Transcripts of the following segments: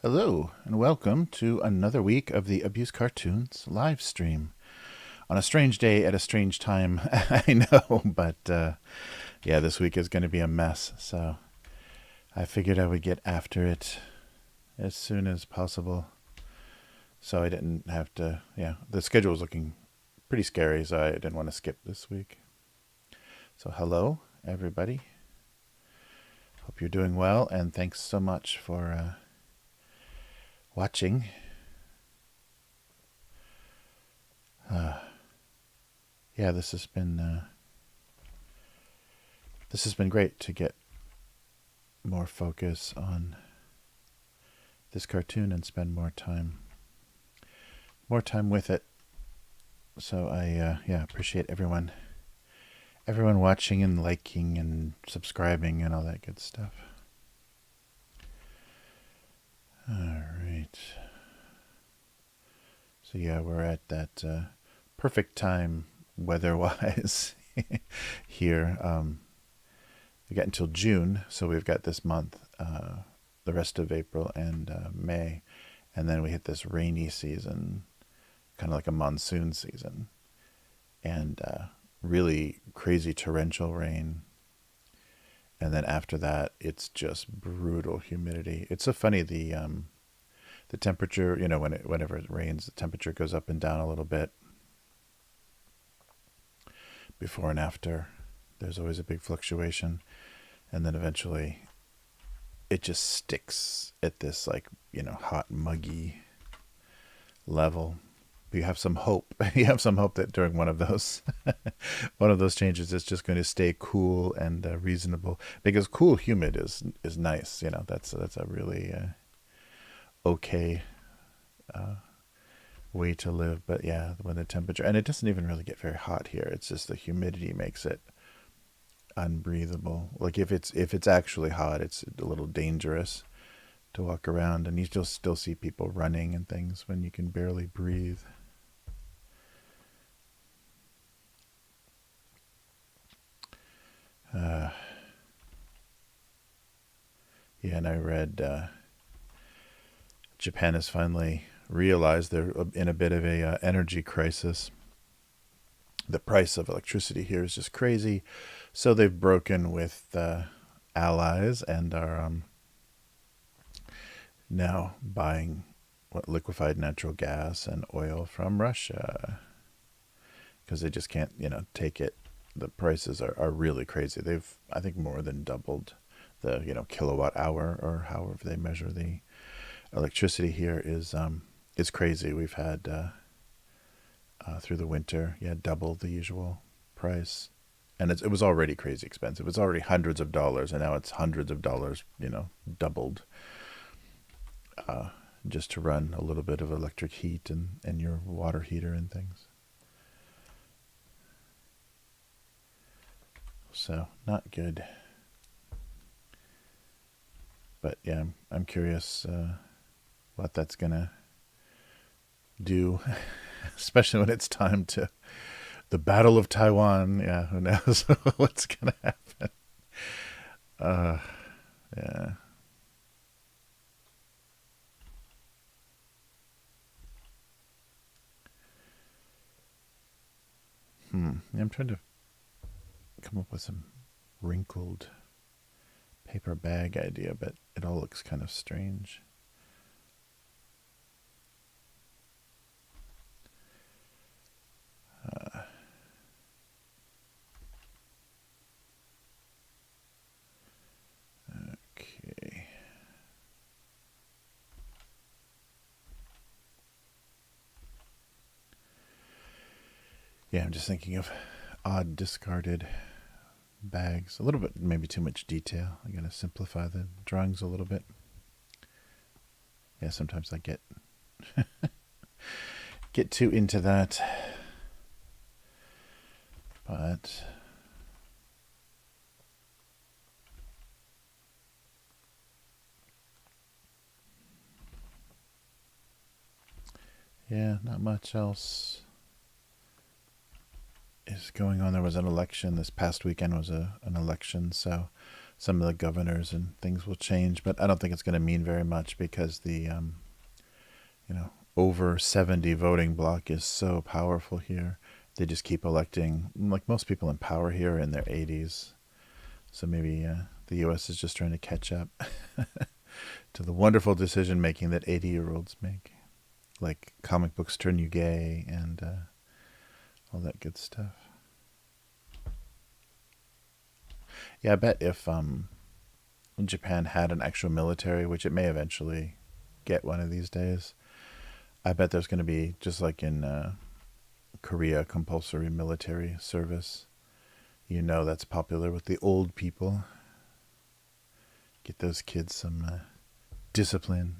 Hello, and welcome to another week of the Abusecartoons Livestream. On a strange day at a strange time, I know, but yeah, this week is going to be a mess, so I figured I would get after it as soon as possible. So I didn't have to, the schedule was looking pretty scary, so I didn't want to skip this week. So hello, everybody. Hope you're doing well, and thanks so much for watching. Yeah, this has been great to get more focus on this cartoon and spend more time with it. So I appreciate everyone watching and liking and subscribing and all that good stuff. All right. So yeah, we're at that perfect time weather-wise here. We got until June, so we've got this month, the rest of April and May, and then we hit this rainy season, kind of like a monsoon season, and really crazy torrential rain. And then after that, it's just brutal humidity. It's so funny, the temperature, whenever it rains, the temperature goes up and down a little bit. Before and after, there's always a big fluctuation. And then eventually, it just sticks at this, hot, muggy level. You have some hope. You have some hope that during one of those changes, it's just going to stay cool and reasonable. Because cool, humid is nice. That's a really okay way to live. But yeah, when the temperature, and it doesn't even really get very hot here. It's just the humidity makes it unbreathable. Like if it's actually hot, it's a little dangerous to walk around, and you still see people running and things when you can barely breathe. Yeah, and I read Japan has finally realized they're in a bit of a energy crisis. The price of electricity here is just crazy, so they've broken with allies and are now buying liquefied natural gas and oil from Russia because they just can't, take it. The prices are really crazy. They've, I think, more than doubled the, kilowatt hour, or however they measure the electricity here is crazy. We've had through the winter, double the usual price, and it was already crazy expensive. It's already hundreds of dollars, and now it's hundreds of dollars, doubled, just to run a little bit of electric heat and your water heater and things. So not good. But yeah, I'm curious what that's gonna do, especially when it's time to the Battle of Taiwan. Yeah, who knows what's gonna happen. Yeah. I'm trying to come up with some wrinkled paper bag idea, but it all looks kind of strange. Yeah, I'm just thinking of odd discarded bags. A little bit, maybe too much detail. I'm gonna simplify the drawings a little bit. Yeah, sometimes I get too into that, but yeah, not much else is going on. There was an election this past weekend. Was an election, so some of the governors and things will change, but I don't think it's going to mean very much because the over 70 voting block is so powerful here. They just keep electing, like most people in power here, in their 80s. So maybe the U.S. is just trying to catch up to the wonderful decision making that 80-year-olds make, like comic books turn you gay and all that good stuff. Yeah, I bet if Japan had an actual military, which it may eventually get one of these days, I bet there's going to be, just like in Korea, compulsory military service. That's popular with the old people. Get those kids some discipline.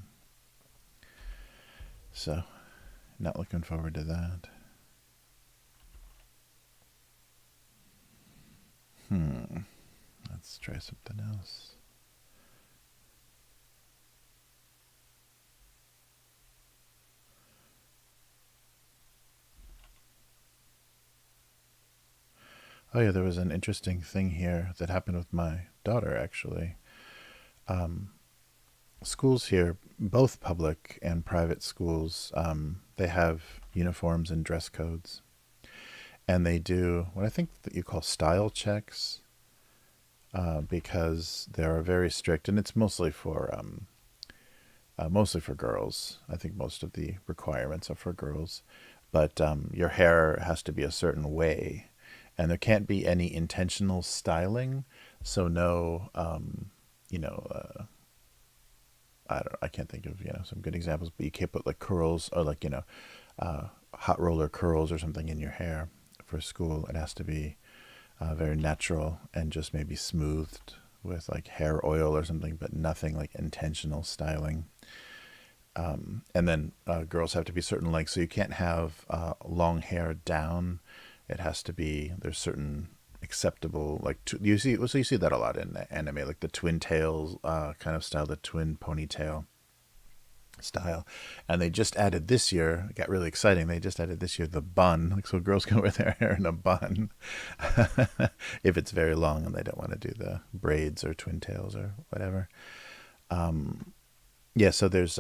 So, not looking forward to that. Let's try something else. Oh yeah, there was an interesting thing here that happened with my daughter, actually. Schools here, both public and private schools, they have uniforms and dress codes. And they do what I think that you call style checks, because they are very strict, and it's mostly for girls. I think most of the requirements are for girls, but your hair has to be a certain way, and there can't be any intentional styling. So no, I can't think of some good examples, but you can't put like curls or like hot roller curls or something in your hair for school. It has to be very natural and just maybe smoothed with like hair oil or something, but nothing like intentional styling. And then girls have to be certain lengths, so you can't have long hair down. It has to be, there's certain acceptable, like you see that a lot in anime, like the twin tails kind of style, the twin ponytail style. And they just added this year, it got really exciting, they just added this year the bun, like so girls can wear their hair in a bun if it's very long and they don't want to do the braids or twin tails or whatever. Yeah, so there's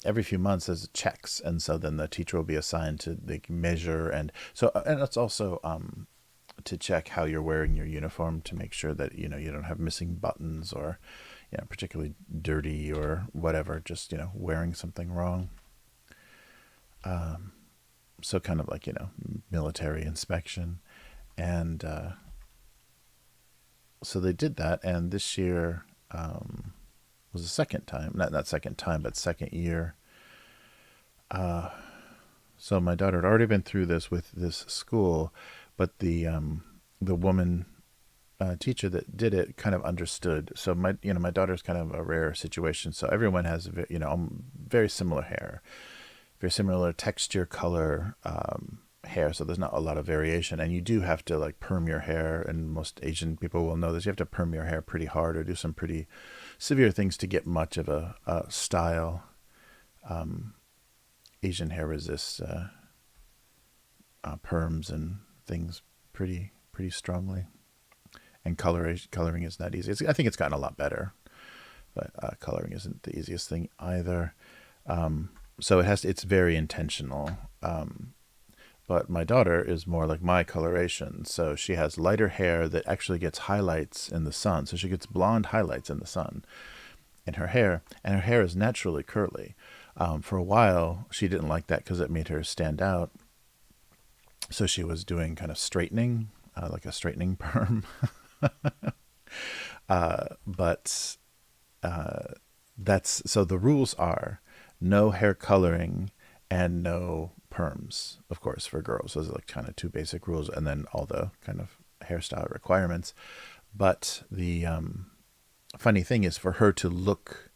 every few months there's checks, and so then the teacher will be assigned to like measure, and so and it's also to check how you're wearing your uniform to make sure that you don't have missing buttons or particularly dirty or whatever, just wearing something wrong. So kind of like military inspection, and so they did that, and this year was the second time, not second time, but second year. So my daughter had already been through this with this school, but the woman teacher that did it kind of understood. So my daughter's kind of a rare situation. So everyone has very similar hair, very similar texture, color, hair. So there's not a lot of variation, and you do have to like perm your hair. And most Asian people will know this. You have to perm your hair pretty hard or do some pretty severe things to get much of a style. Asian hair resists perms and things pretty strongly, and coloring is not easy. I think it's gotten a lot better, but coloring isn't the easiest thing either. So it's very intentional. But my daughter is more like my coloration, so she has lighter hair that actually gets highlights in the sun. So she gets blonde highlights in the sun in her hair, and her hair is naturally curly. For a while, she didn't like that because it made her stand out. So she was doing kind of straightening, like a straightening perm. But that's so the rules are no hair coloring and no perms, of course, for girls. Those are like kind of two basic rules, and then all the kind of hairstyle requirements. But the funny thing is, for her to look,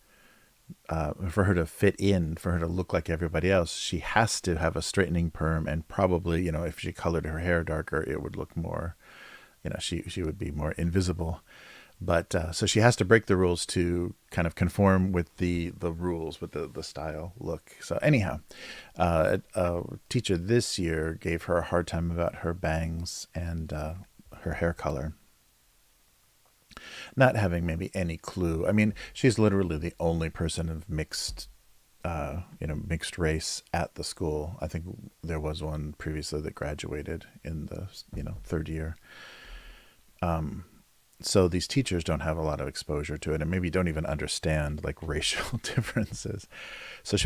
for her to fit in, for her to look like everybody else, she has to have a straightening perm, and probably, if she colored her hair darker, it would look more, she would be more invisible. But so she has to break the rules to kind of conform with the rules, with the style look. So anyhow, a teacher this year gave her a hard time about her bangs and her hair color, not having maybe any clue. I mean, she's literally the only person of mixed race at the school. I think there was one previously that graduated in the third year. So these teachers don't have a lot of exposure to it, and maybe don't even understand like racial differences. So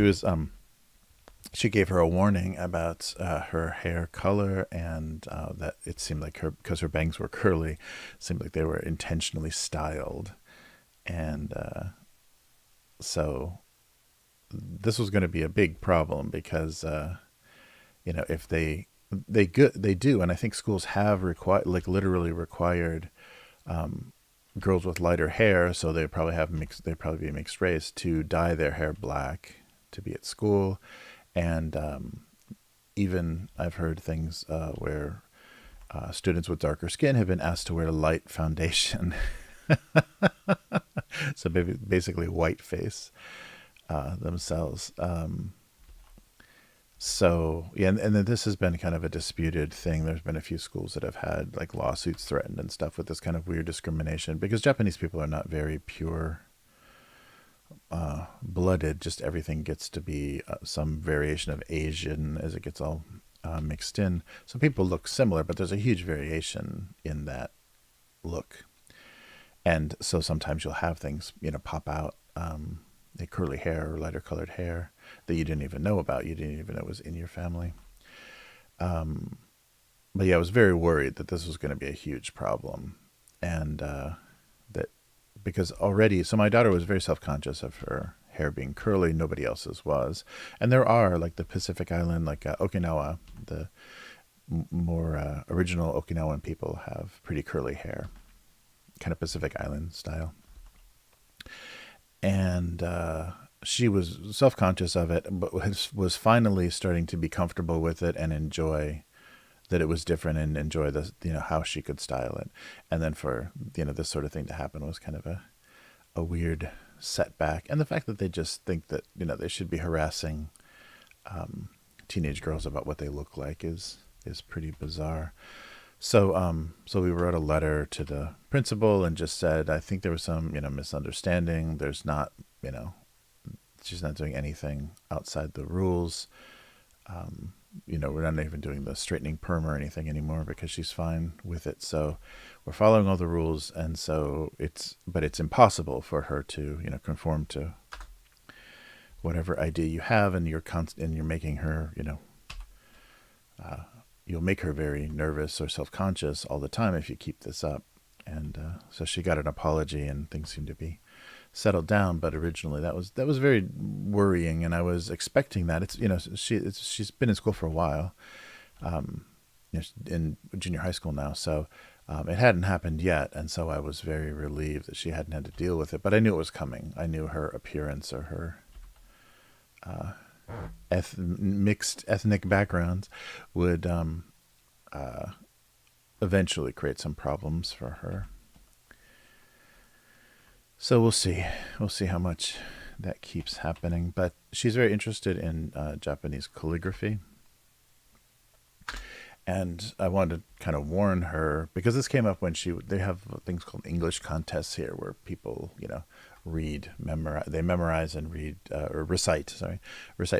she gave her a warning about her hair color, and that it seemed like because her bangs were curly, it seemed like they were intentionally styled. And so this was going to be a big problem, because if they do, and I think schools have literally required girls with lighter hair, so they'd probably be mixed race, to dye their hair black to be at school. And even I've heard things where students with darker skin have been asked to wear light foundation. So basically white face themselves. So yeah, and then this has been kind of a disputed thing. There's been a few schools that have had like lawsuits threatened and stuff with this kind of weird discrimination, because Japanese people are not very pure blooded. Just everything gets to be some variation of Asian as it gets all mixed in. Some people look similar, but there's a huge variation in that look. And so sometimes you'll have things, pop out, like curly hair or lighter colored hair that you didn't even know about. You didn't even know it was in your family. But yeah, I was very worried that this was going to be a huge problem. And that because already, so my daughter was very self-conscious of her hair being curly. Nobody else's was. And there are, like the Pacific Island, like Okinawa, the more original Okinawan people have pretty curly hair, kind of Pacific Island style. And she was self-conscious of it, but was finally starting to be comfortable with it and enjoy that it was different, and enjoy the how she could style it. And then for this sort of thing to happen was kind of a weird setback. And the fact that they just think that they should be harassing teenage girls about what they look like is pretty bizarre. So we wrote a letter to the principal and just said, I think there was some misunderstanding. There's not she's not doing anything outside the rules. We're not even doing the straightening perm or anything anymore, because she's fine with it. So we're following all the rules, and so it's impossible for her to conform to whatever idea you have, and you're making her you'll make her very nervous or self-conscious all the time if you keep this up. And so she got an apology, and things seem to be settled down. But originally that was very worrying, and I was expecting that. It's she's been in school for a while, in junior high school now, so it hadn't happened yet, and so I was very relieved that she hadn't had to deal with it. But I knew it was coming. I knew her appearance, or her mixed ethnic backgrounds would eventually create some problems for her. So we'll see how much that keeps happening. But she's very interested in Japanese calligraphy, and I wanted to kind of warn her, because this came up when they have things called English contests here, where people memorize and read or recite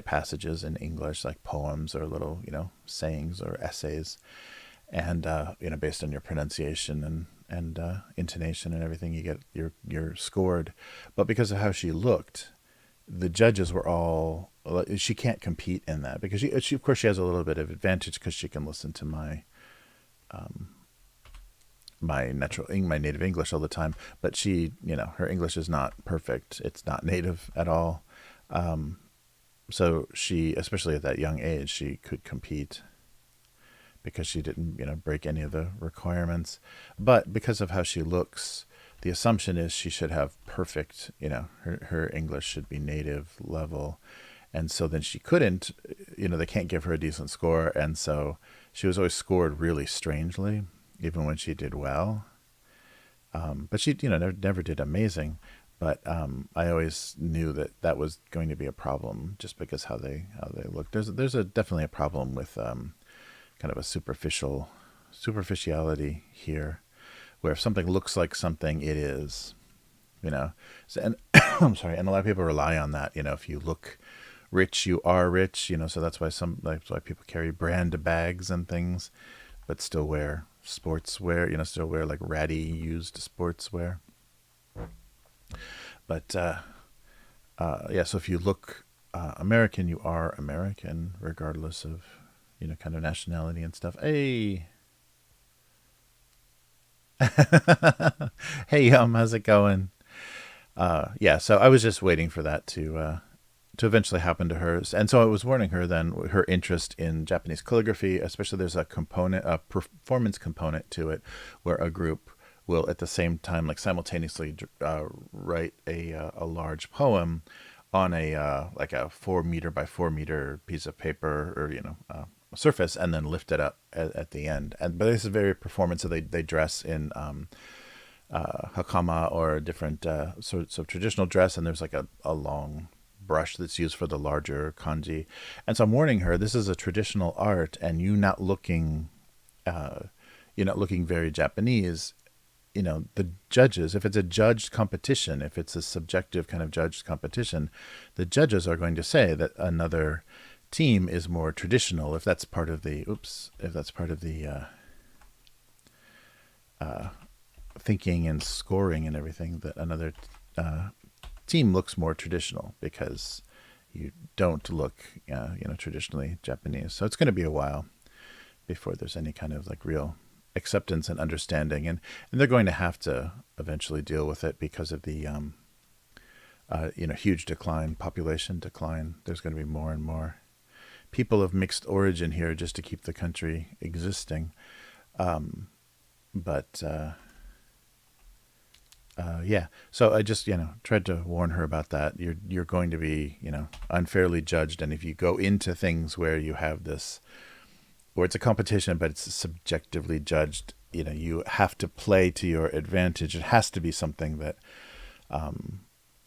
passages in English, like poems or little sayings or essays, and based on your pronunciation and intonation and everything, you're scored. But because of how she looked, the judges were all, she can't compete in that, because she of course she has a little bit of advantage, because she can listen to my native English all the time. But she, her English is not perfect. It's not native at all. So she, especially at that young age, she could compete because she didn't, break any of the requirements. But because of how she looks, the assumption is she should have perfect, her English should be native level. And so then she couldn't, they can't give her a decent score. And so she was always scored really strangely, even when she did well. But she, never did amazing. But I always knew that that was going to be a problem just because how they look. There's definitely a problem with kind of a superficiality here, where if something looks like something, it is, So, and I'm sorry, and a lot of people rely on that. If you look rich, you are rich. So that's why people carry brand bags and things, but still wear sportswear. Still wear like ratty used sportswear. But yeah, so if you look American, you are American, regardless of kind of nationality and stuff. Hey, hey, how's it going? Yeah, so I was just waiting for that to eventually happen to her, and so I was warning her then her interest in Japanese calligraphy, especially there's a performance component to it, where a group will at the same time, like simultaneously, write a large poem on like a 4 meter by 4 meter piece of paper, or surface, and then lift it up at the end. And but this is very performance, so they dress in hakama, or different sorts of traditional dress, and there's like a long brush that's used for the larger kanji. And so I'm warning her, this is a traditional art, and you're not looking very Japanese. The judges, if it's a judged competition, if it's a subjective kind of judged competition, the judges are going to say that another team is more traditional, if that's part of the thinking and scoring and everything, that another team looks more traditional because you don't look traditionally Japanese. So it's going to be a while before there's any kind of like real acceptance and understanding, and they're going to have to eventually deal with it because of the huge population decline. There's going to be more and more people of mixed origin here just to keep the country existing. But yeah, so I just tried to warn her about that. You're going to be unfairly judged, and if you go into things where you have this, where it's a competition but it's subjectively judged, you have to play to your advantage. It has to be something that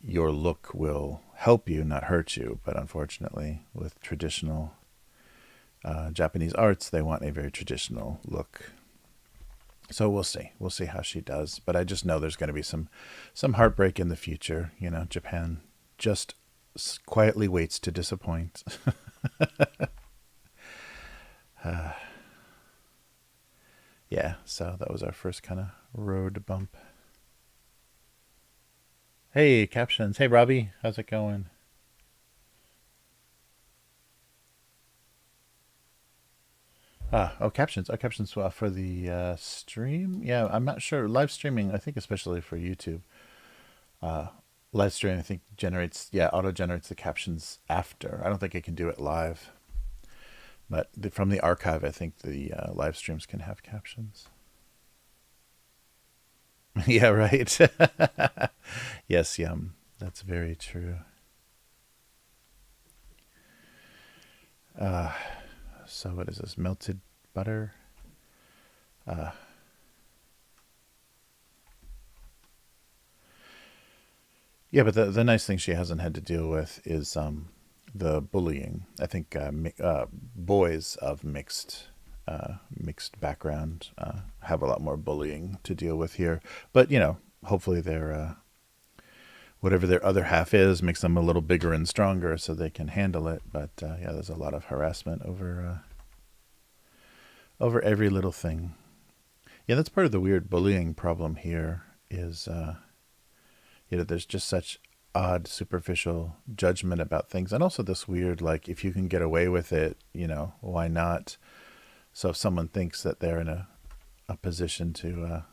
your look will help you, not hurt you. But unfortunately, with traditional Japanese arts, they want a very traditional look. So we'll see. We'll see how she does. But I just know there's going to be some heartbreak in the future. Japan just quietly waits to disappoint. Yeah, so that was our first kind of road bump. Hey, captions. Hey, Robbie. How's it going? Oh, captions. Oh, captions for the stream. Yeah, I'm not sure. Live streaming, I think, especially for YouTube, uh, live streaming, I think auto generates the captions after. I don't think it can do it live, but from the archive, I think the live streams can have captions. Yeah, right. Yes, Yum. That's very true. Uh, so what is this? Melted butter? Uh, yeah, but the nice thing she hasn't had to deal with is the bullying. I think boys of mixed background have a lot more bullying to deal with here. But hopefully they're whatever their other half is makes them a little bigger and stronger, so they can handle it. But yeah, there's a lot of harassment over every little thing. Yeah, that's part of the weird bullying problem here. Is there's just such odd superficial judgment about things, and also this weird, like, if you can get away with it, why not? So if someone thinks that they're in a position to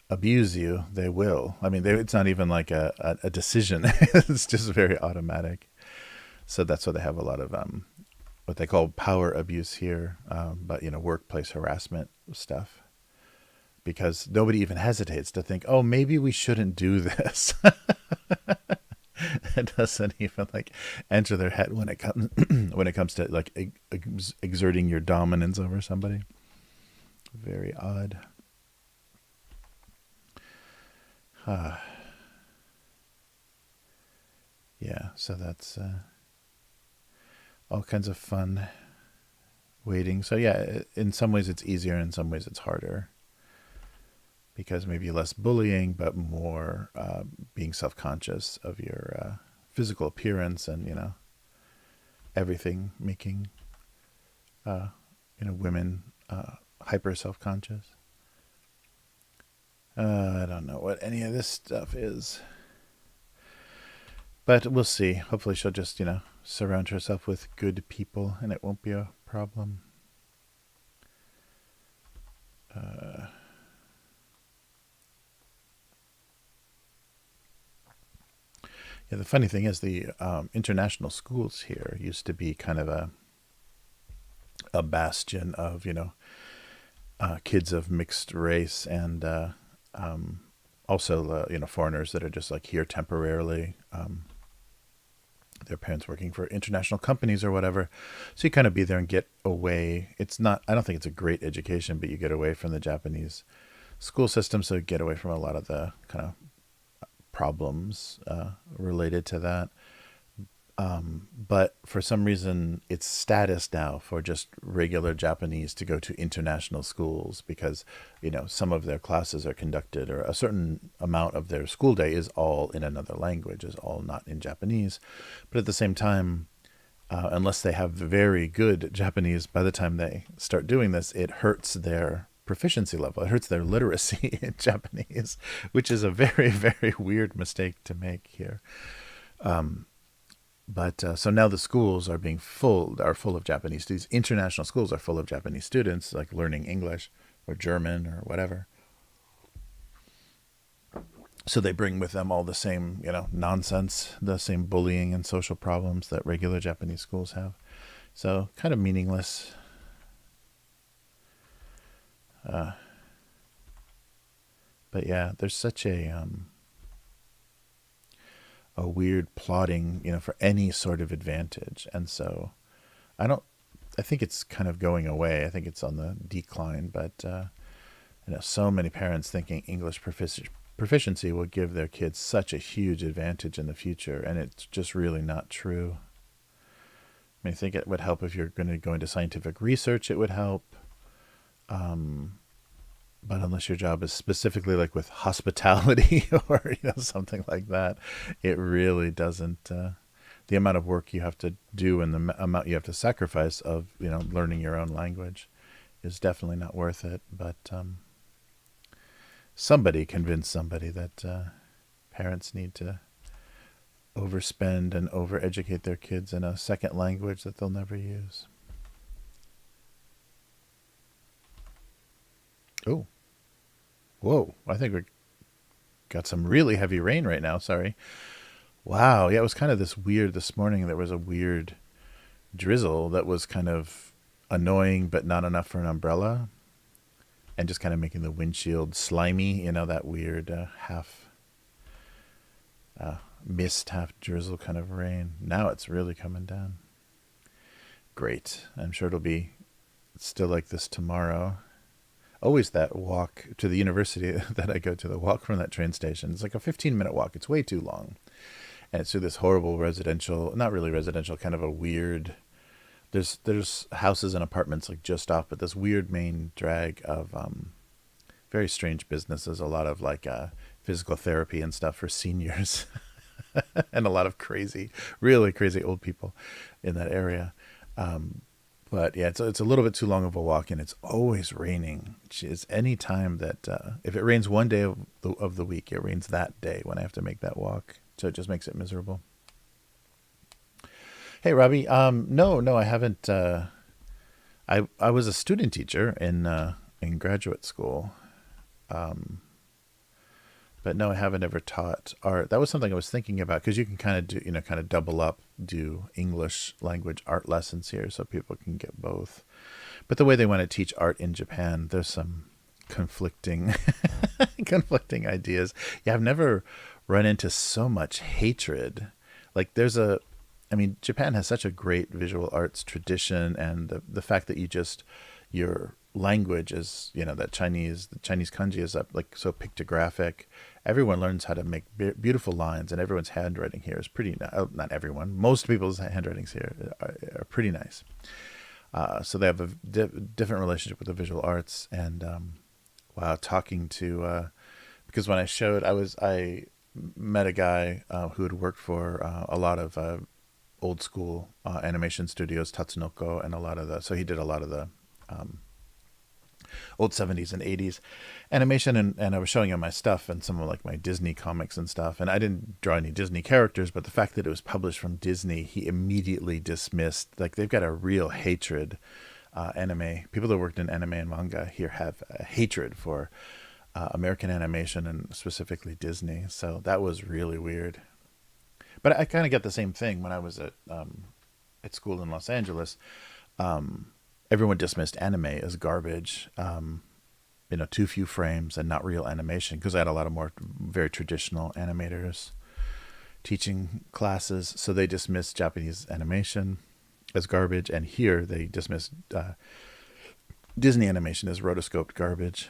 abuse you, they will. I mean, it's not even like a decision. It's just very automatic. So that's why they have a lot of what they call power abuse here, but workplace harassment stuff. Because nobody even hesitates to think, oh, maybe we shouldn't do this. It doesn't even like enter their head when it comes when it comes to like exerting your dominance over somebody. Very odd. Yeah, so that's all kinds of fun waiting. So yeah, in some ways it's easier, in some ways it's harder. Because maybe less bullying, but more being self-conscious of your physical appearance and, everything, making, women hyper self-conscious. I don't know what any of this stuff is. But we'll see. Hopefully she'll just, surround herself with good people and it won't be a problem. Yeah, the funny thing is the international schools here used to be kind of a bastion of, kids of mixed race and also, foreigners that are just like here temporarily. Their parents working for international companies or whatever. So you kind of be there and get away. It's not, I don't think it's a great education, but you get away from the Japanese school system. So you get away from a lot of the kind of problems related to that. But for some reason, it's status now for just regular Japanese to go to international schools because, some of their classes are conducted or a certain amount of their school day is all in another language, is all not in Japanese. But at the same time, unless they have very good Japanese, by the time they start doing this, it hurts their proficiency level. It hurts their literacy in Japanese, which is a very, very weird mistake to make here. But so now the schools are full of Japanese students. International schools are full of Japanese students, like learning English or German or whatever. So they bring with them all the same, nonsense, the same bullying and social problems that regular Japanese schools have. So kind of meaningless. But yeah, there's such a weird plotting, for any sort of advantage. And so I think it's kind of going away. I think it's on the decline, but, so many parents thinking English proficiency will give their kids such a huge advantage in the future. And it's just really not true. I think it would help if you're going to go into scientific research, it would help. But unless your job is specifically like with hospitality or something like that, it really doesn't. The amount of work you have to do and the amount you have to sacrifice of learning your own language is definitely not worth it. But somebody convinced somebody that parents need to overspend and overeducate their kids in a second language that they'll never use. Oh, whoa. I think we got some really heavy rain right now. Sorry. Wow. Yeah, it was kind of this morning. There was a weird drizzle that was kind of annoying, but not enough for an umbrella. And just kind of making the windshield slimy, that weird half mist, half drizzle kind of rain. Now it's really coming down. Great. I'm sure it'll be still like this tomorrow. Always that walk to the university that I go to, the walk from that train station. It's like a 15-minute walk. It's way too long. And it's through this horrible residential, not really residential, kind of a weird, there's houses and apartments like just off, but this weird main drag of very strange businesses, a lot of like physical therapy and stuff for seniors and a lot of really crazy old people in that area. But yeah, it's a little bit too long of a walk, and it's always raining. It's any time that if it rains one day of the week, it rains that day when I have to make that walk. So it just makes it miserable. Hey, Robbie. No, I haven't. I was a student teacher in graduate school, but But no, I haven't ever taught art. That was something I was thinking about because you can kind of do, kind of double up, do English language art lessons here so people can get both. But the way they want to teach art in Japan, there's some conflicting conflicting ideas. Yeah, I've never run into so much hatred. Like Japan has such a great visual arts tradition, and the fact that your language is, the Chinese kanji is up like so pictographic. Everyone learns how to make beautiful lines, and everyone's handwriting here is pretty. Not everyone, most people's handwritings here are pretty nice. So they have a different relationship with the visual arts, and wow, talking to because when I met a guy who had worked for a lot of old school animation studios, Tatsunoko, and so he did a lot of the old 70s and 80s animation, and I was showing him my stuff and some of like my Disney comics and stuff, and I didn't draw any Disney characters, but the fact that it was published from Disney, he immediately dismissed. Like, they've got a real hatred. Anime people that worked in anime and manga here have a hatred for American animation, and specifically Disney. So that was really weird. But I kind of get the same thing when I was at school in Los Angeles. Everyone dismissed anime as garbage, too few frames and not real animation, because I had a lot of more very traditional animators teaching classes. So they dismissed Japanese animation as garbage, and here they dismissed Disney animation as rotoscoped garbage.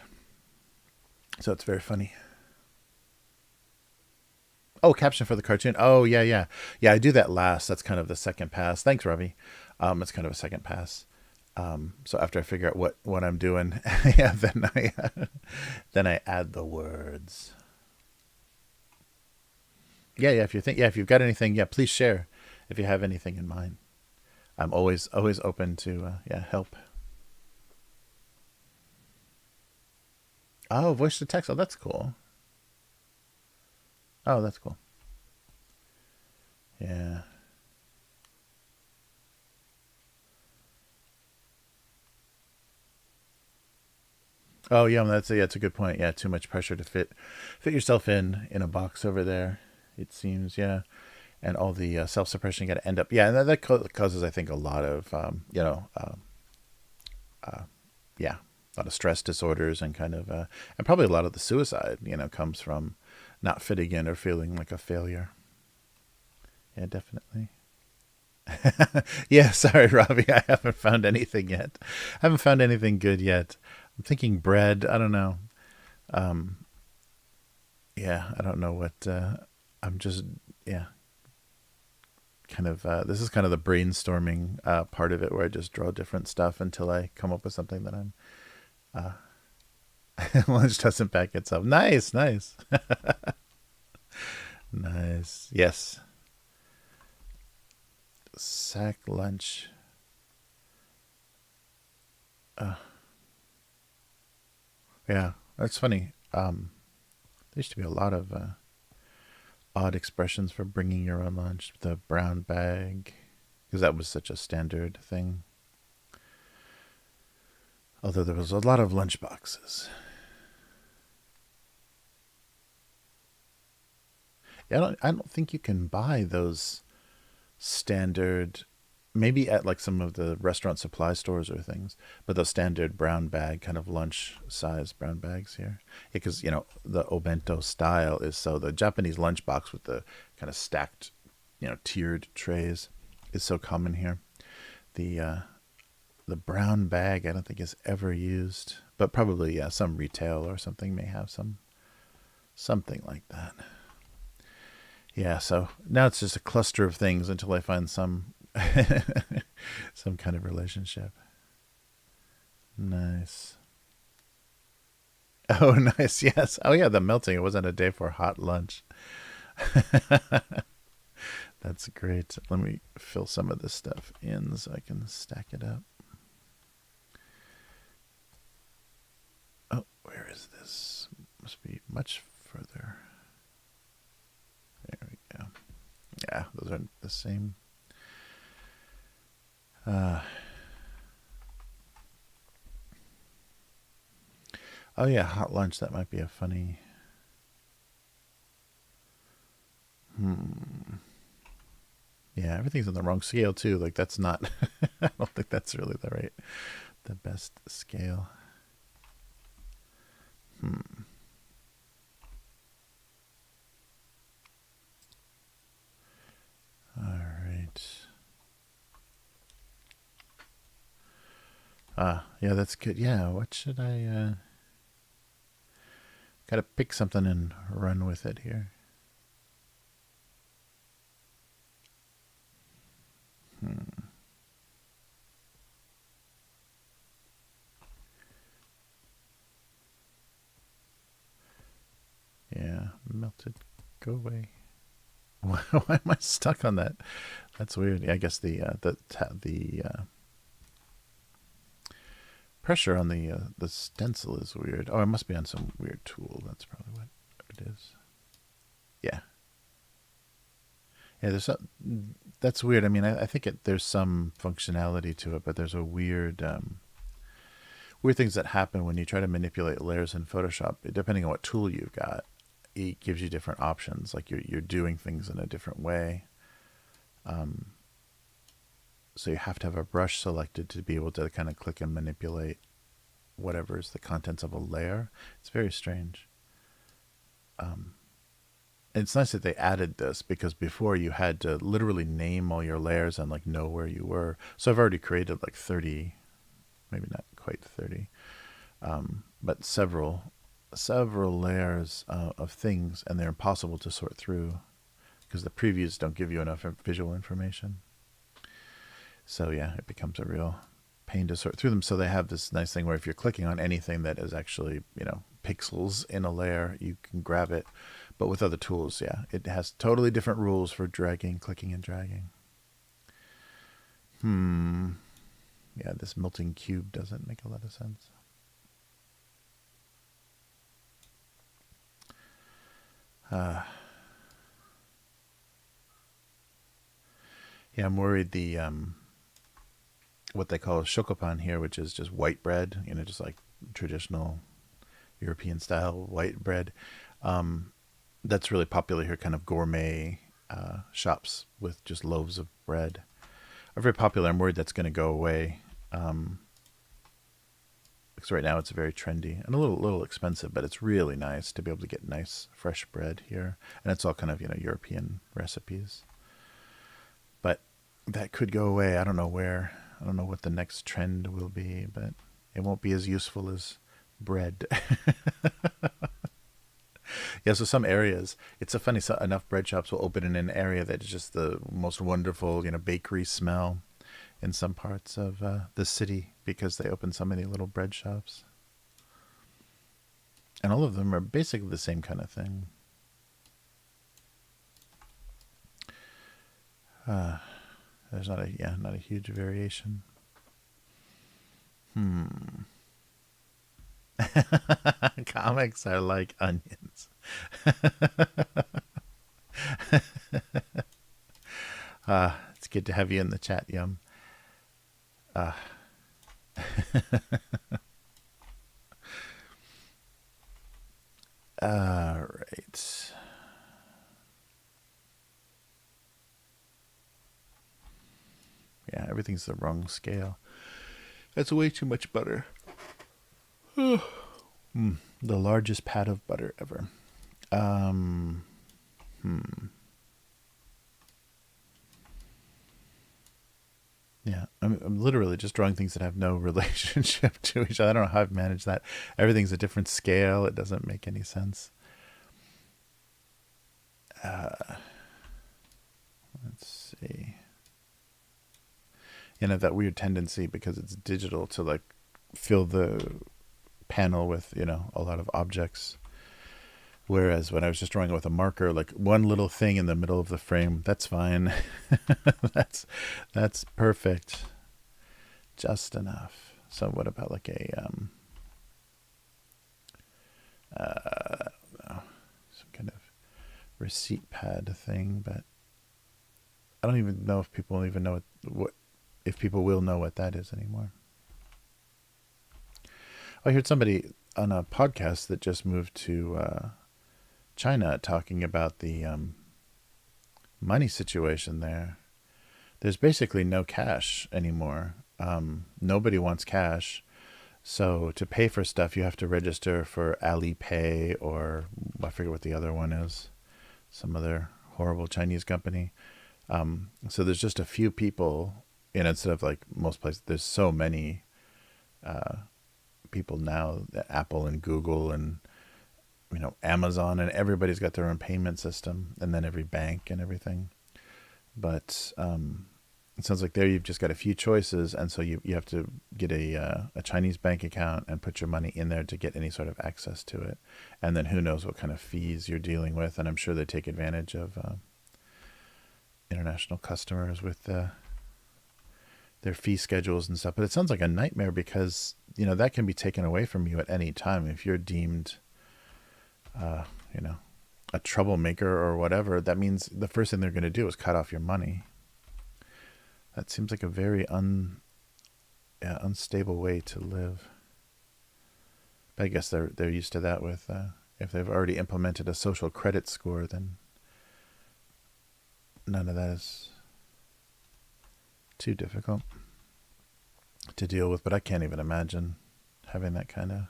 So it's very funny. Oh, caption for the cartoon. Oh, yeah. I do that last. That's kind of the second pass. Thanks, Robbie. It's kind of a second pass. So after I figure out what I'm doing, yeah, then I add the words. Yeah. If you've got anything, yeah, please share. If you have anything in mind, I'm always open to help. Oh, voice to text. Oh, that's cool. Oh, that's cool. Yeah. Oh, yeah. It's a good point. Yeah, too much pressure to fit yourself in a box over there. It seems, yeah, and all the self suppression you got to end up. Yeah, and that causes, I think, a lot of yeah, a lot of stress disorders, and kind of and probably a lot of the suicide, comes from not fitting in or feeling like a failure. Yeah, definitely. Yeah, sorry, Robbie. I haven't found anything yet. I haven't found anything good yet. I'm thinking bread. I don't know. Um, yeah, I don't know what. I'm just, yeah, kind of. This is kind of the brainstorming part of it, where I just draw different stuff until I come up with something that I'm. Uh, Lunch doesn't pack itself. Nice, nice, nice. Yes, sack lunch. Uh, yeah, that's funny. There used to be a lot of odd expressions for bringing your own lunch. The brown bag, because that was such a standard thing. Although there was a lot of lunch boxes. Yeah, I don't think you can buy those standard, maybe at like some of the restaurant supply stores or things, but those standard brown bag, kind of lunch size brown bags here. Because, the obento style is, so the Japanese lunchbox with the kind of stacked, tiered trays is so common here. The brown bag I don't think is ever used, but probably, yeah, some retail or something may have something like that. Yeah, so now it's just a cluster of things until I find some some kind of relationship. Nice. Oh, nice. Yes. Oh, yeah, the melting. It wasn't a day for hot lunch. That's great. Let me fill some of this stuff in so I can stack it up. Oh, where is this? Must be much further. There we go. Yeah, those aren't the same. Uh, oh, yeah, hot lunch. That might be a funny. Yeah, everything's on the wrong scale too. Like that's not. I don't think that's really the best scale. All right. Yeah, that's good. Yeah, what should I? Gotta pick something and run with it here. Yeah, melted. Go away. Why am I stuck on that? That's weird. Yeah, I guess the pressure on the stencil is weird. Oh, it must be on some weird tool. That's probably what it is. Yeah. Yeah, that's weird. I mean, I think there's some functionality to it, but there's a weird things that happen when you try to manipulate layers in Photoshop. Depending on what tool you've got, it gives you different options. Like you're doing things in a different way. So you have to have a brush selected to be able to kind of click and manipulate whatever is the contents of a layer. It's very strange. It's nice that they added this because before you had to literally name all your layers and like know where you were. So I've already created like 30, maybe not quite 30, but several layers of things, and they're impossible to sort through because the previews don't give you enough visual information. So yeah, it becomes a real pain to sort through them. So they have this nice thing where if you're clicking on anything that is actually, pixels in a layer, you can grab it. But with other tools, yeah, it has totally different rules for dragging, clicking, and dragging. Yeah, this melting cube doesn't make a lot of sense. Yeah, I'm worried the what they call chocopan here, which is just white bread, just like traditional European style white bread. That's really popular here, kind of gourmet shops with just loaves of bread are very popular. I'm worried that's going to go away. Because right now it's very trendy and a little expensive, but it's really nice to be able to get nice fresh bread here, and it's all kind of European recipes. But that could go away. I don't know where. I don't know what the next trend will be, but it won't be as useful as bread. Yeah, so some areas, it's so funny. So enough bread shops will open in an area that is just the most wonderful, bakery smell in some parts of the city because they open so many little bread shops. And all of them are basically the same kind of thing. There's not a huge variation. Comics are like onions. It's good to have you in the chat, Yum. All right. Yeah, everything's the wrong scale. That's way too much butter. The largest pat of butter ever. Yeah, I'm literally just drawing things that have no relationship to each other. I don't know how I've managed that. Everything's a different scale. It doesn't make any sense. Let's see. That weird tendency because it's digital to like fill the panel with, a lot of objects. Whereas when I was just drawing it with a marker, like one little thing in the middle of the frame, that's fine. that's perfect. Just enough. So what about like a I don't know, some kind of receipt pad thing, but I don't even know if people even know if people will know what that is anymore. I heard somebody on a podcast that just moved to China talking about the money situation there. There's basically no cash anymore. Nobody wants cash. So to pay for stuff, you have to register for Alipay, or I forget what the other one is, some other horrible Chinese company. So there's just a few people, and instead of like most places, there's so many people now, Apple and Google and Amazon, and everybody's got their own payment system, and then every bank and everything. But it sounds like there you've just got a few choices, and so you have to get a Chinese bank account and put your money in there to get any sort of access to it. And then who knows what kind of fees you're dealing with, and I'm sure they take advantage of international customers with their fee schedules and stuff. But it sounds like a nightmare because that can be taken away from you at any time if you're deemed a troublemaker or whatever. That means the first thing they're going to do is cut off your money. That seems like a very unstable way to live. But I guess they're used to that with if they've already implemented a social credit score, then none of that is too difficult to deal with. But I can't even imagine having that kind of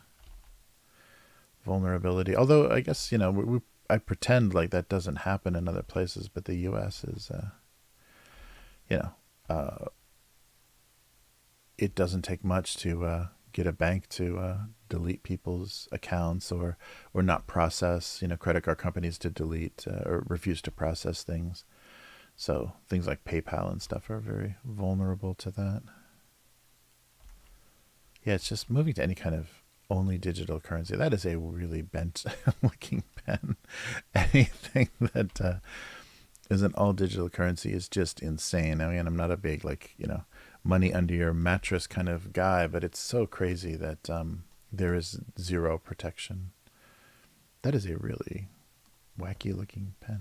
vulnerability. Although I guess I pretend like that doesn't happen in other places, but the U.S. is it doesn't take much to get a bank to delete people's accounts or not process credit card companies to delete or refuse to process things. So things like PayPal and stuff are very vulnerable to that. Yeah, it's just moving to any kind of only digital currency. That is a really bent looking pen. Anything that isn't all digital currency is just insane. I mean, I'm not a big money under your mattress kind of guy, but it's so crazy that there is zero protection. That is a really wacky looking pen.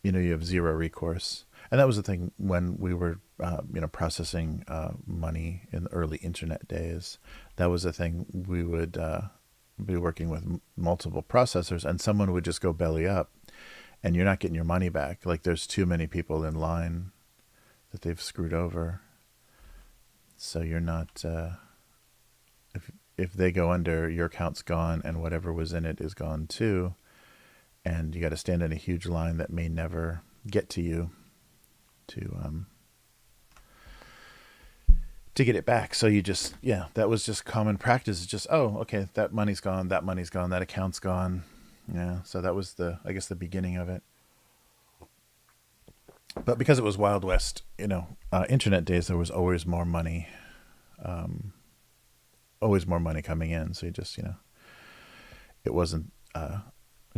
You have zero recourse. And that was the thing when we were, processing money in the early internet days. That was the thing. We would be working with multiple processors, and someone would just go belly up, and you're not getting your money back. Like there's too many people in line that they've screwed over. So you're not. If they go under, your account's gone, and whatever was in it is gone too. And you got to stand in a huge line that may never get to you to get it back. So you just, that was just common practice. It's just, oh, okay, that money's gone, that account's gone. Yeah, so that was the beginning of it. But because it was Wild West, internet days, there was always more money, coming in. So you just, it wasn't, it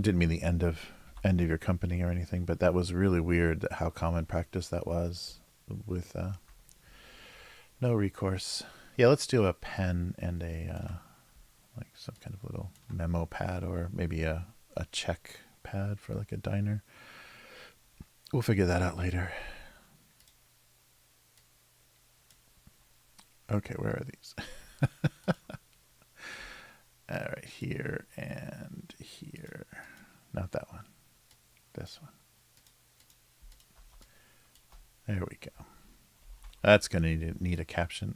didn't mean the end of your company or anything, but that was really weird how common practice that was with no recourse. Yeah, let's do a pen and a like some kind of little memo pad, or maybe a check pad for like a diner. We'll figure that out later. Okay, where are these? All right, here and here. Not that one. This one. There we go. That's going to need a caption.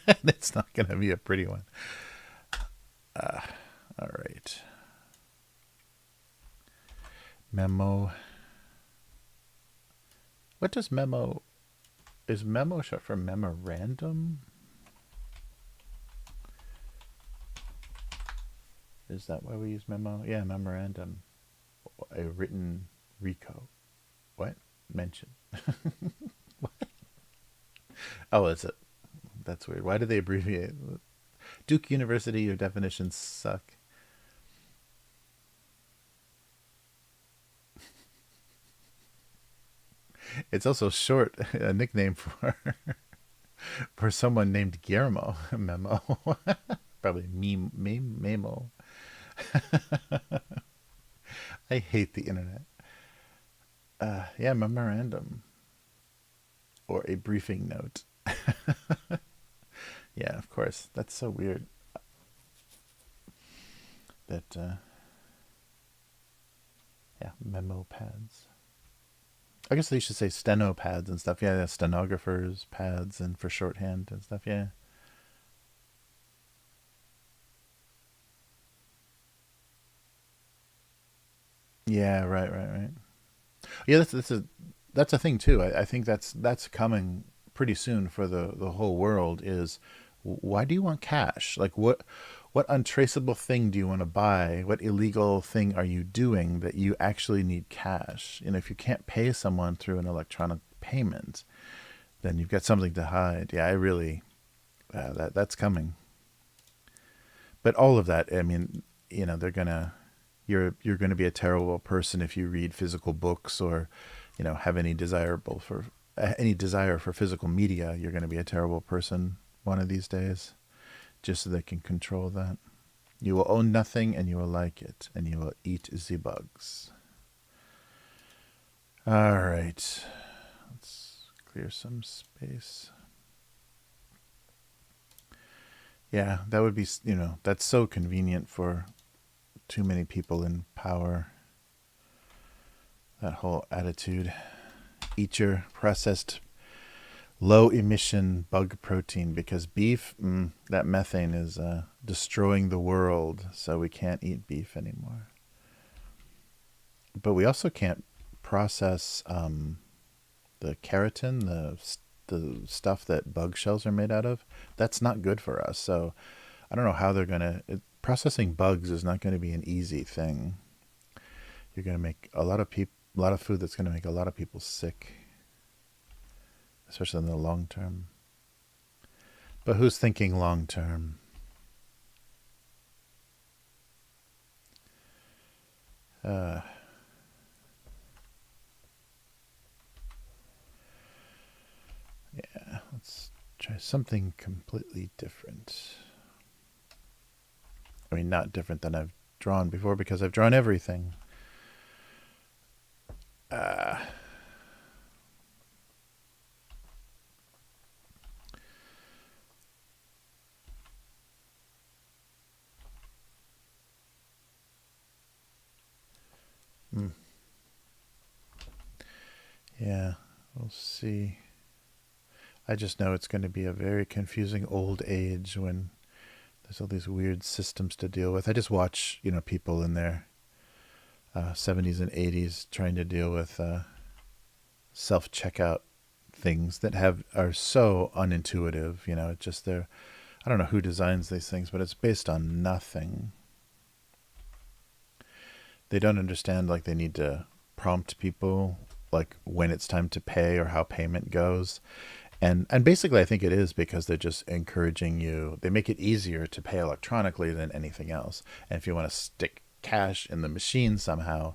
It's not going to be a pretty one. All right. Memo. What does memo... Is memo short for memorandum? Is that why we use memo? Yeah, memorandum. A written reco. What? Mention. What? Oh, that's weird. Why do they abbreviate? Duke University, your definitions suck. It's also short, a nickname for someone named Guillermo. Memo. Probably memo. I hate the internet. Yeah, memorandum. Or a briefing note. Yeah, of course. That's so weird. That Yeah, memo pads. I guess they should say steno pads and stuff. Yeah, stenographers pads and for shorthand and stuff. Yeah. Yeah, right. Yeah, that's a thing too. I think that's coming pretty soon for the whole world. Is why do you want cash? Like what untraceable thing do you want to buy? What illegal thing are you doing that you actually need cash? You know, if you can't pay someone through an electronic payment, then you've got something to hide. Yeah, I really that's coming. But all of that, I mean, they're gonna you're going to be a terrible person if you read physical books or have any desire for physical media. You're going to be a terrible person one of these days, just so they can control that. You will own nothing and you will like it and you will eat the bugs. All right, let's clear some space. Yeah, that would be, that's so convenient for too many people in power. That whole attitude. Eat your processed low emission bug protein, because beef, that methane is destroying the world, so we can't eat beef anymore. But we also can't process the keratin, the stuff that bug shells are made out of. That's not good for us. So I don't know how they're gonna. Processing bugs is not going to be an easy thing. You're going to make a lot of food that's going to make a lot of people sick, especially in the long term. But who's thinking long term? Yeah, let's try something completely different. I mean, not different than I've drawn before, because I've drawn everything. Yeah, we'll see. I just know it's going to be a very confusing old age when there's all these weird systems to deal with. I just watch, people in their 70s and 80s trying to deal with self checkout things that are so unintuitive. It's just they're, I don't know who designs these things, but it's based on nothing. They don't understand, like, they need to prompt people like when it's time to pay or how payment goes. And basically I think it is because they're just encouraging you. They make it easier to pay electronically than anything else. And if you want to stick cash in the machine somehow,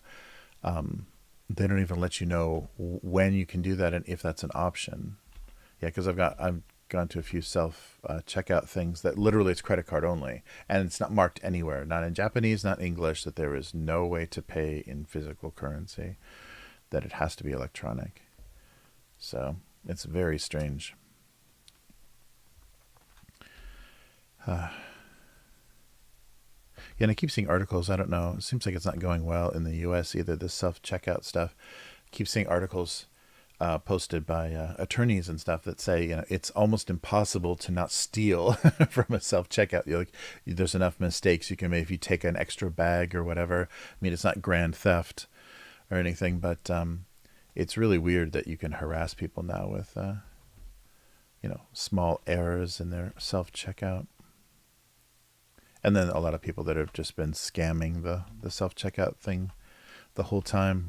they don't even let you know when you can do that and if that's an option. Yeah, because I've gone to a few self checkout things that literally it's credit card only, and it's not marked anywhere, not in Japanese, not English, that there is no way to pay in physical currency, that it has to be electronic. So it's very strange. Yeah, and I keep seeing articles. I don't know. It seems like it's not going well in the U.S. either. This self-checkout stuff. I keep seeing articles posted by attorneys and stuff that say, it's almost impossible to not steal from a self-checkout. There's enough mistakes you can make if you take an extra bag or whatever. I mean, it's not grand theft or anything, but it's really weird that you can harass people now with, small errors in their self-checkout. And then a lot of people that have just been scamming the self-checkout thing the whole time,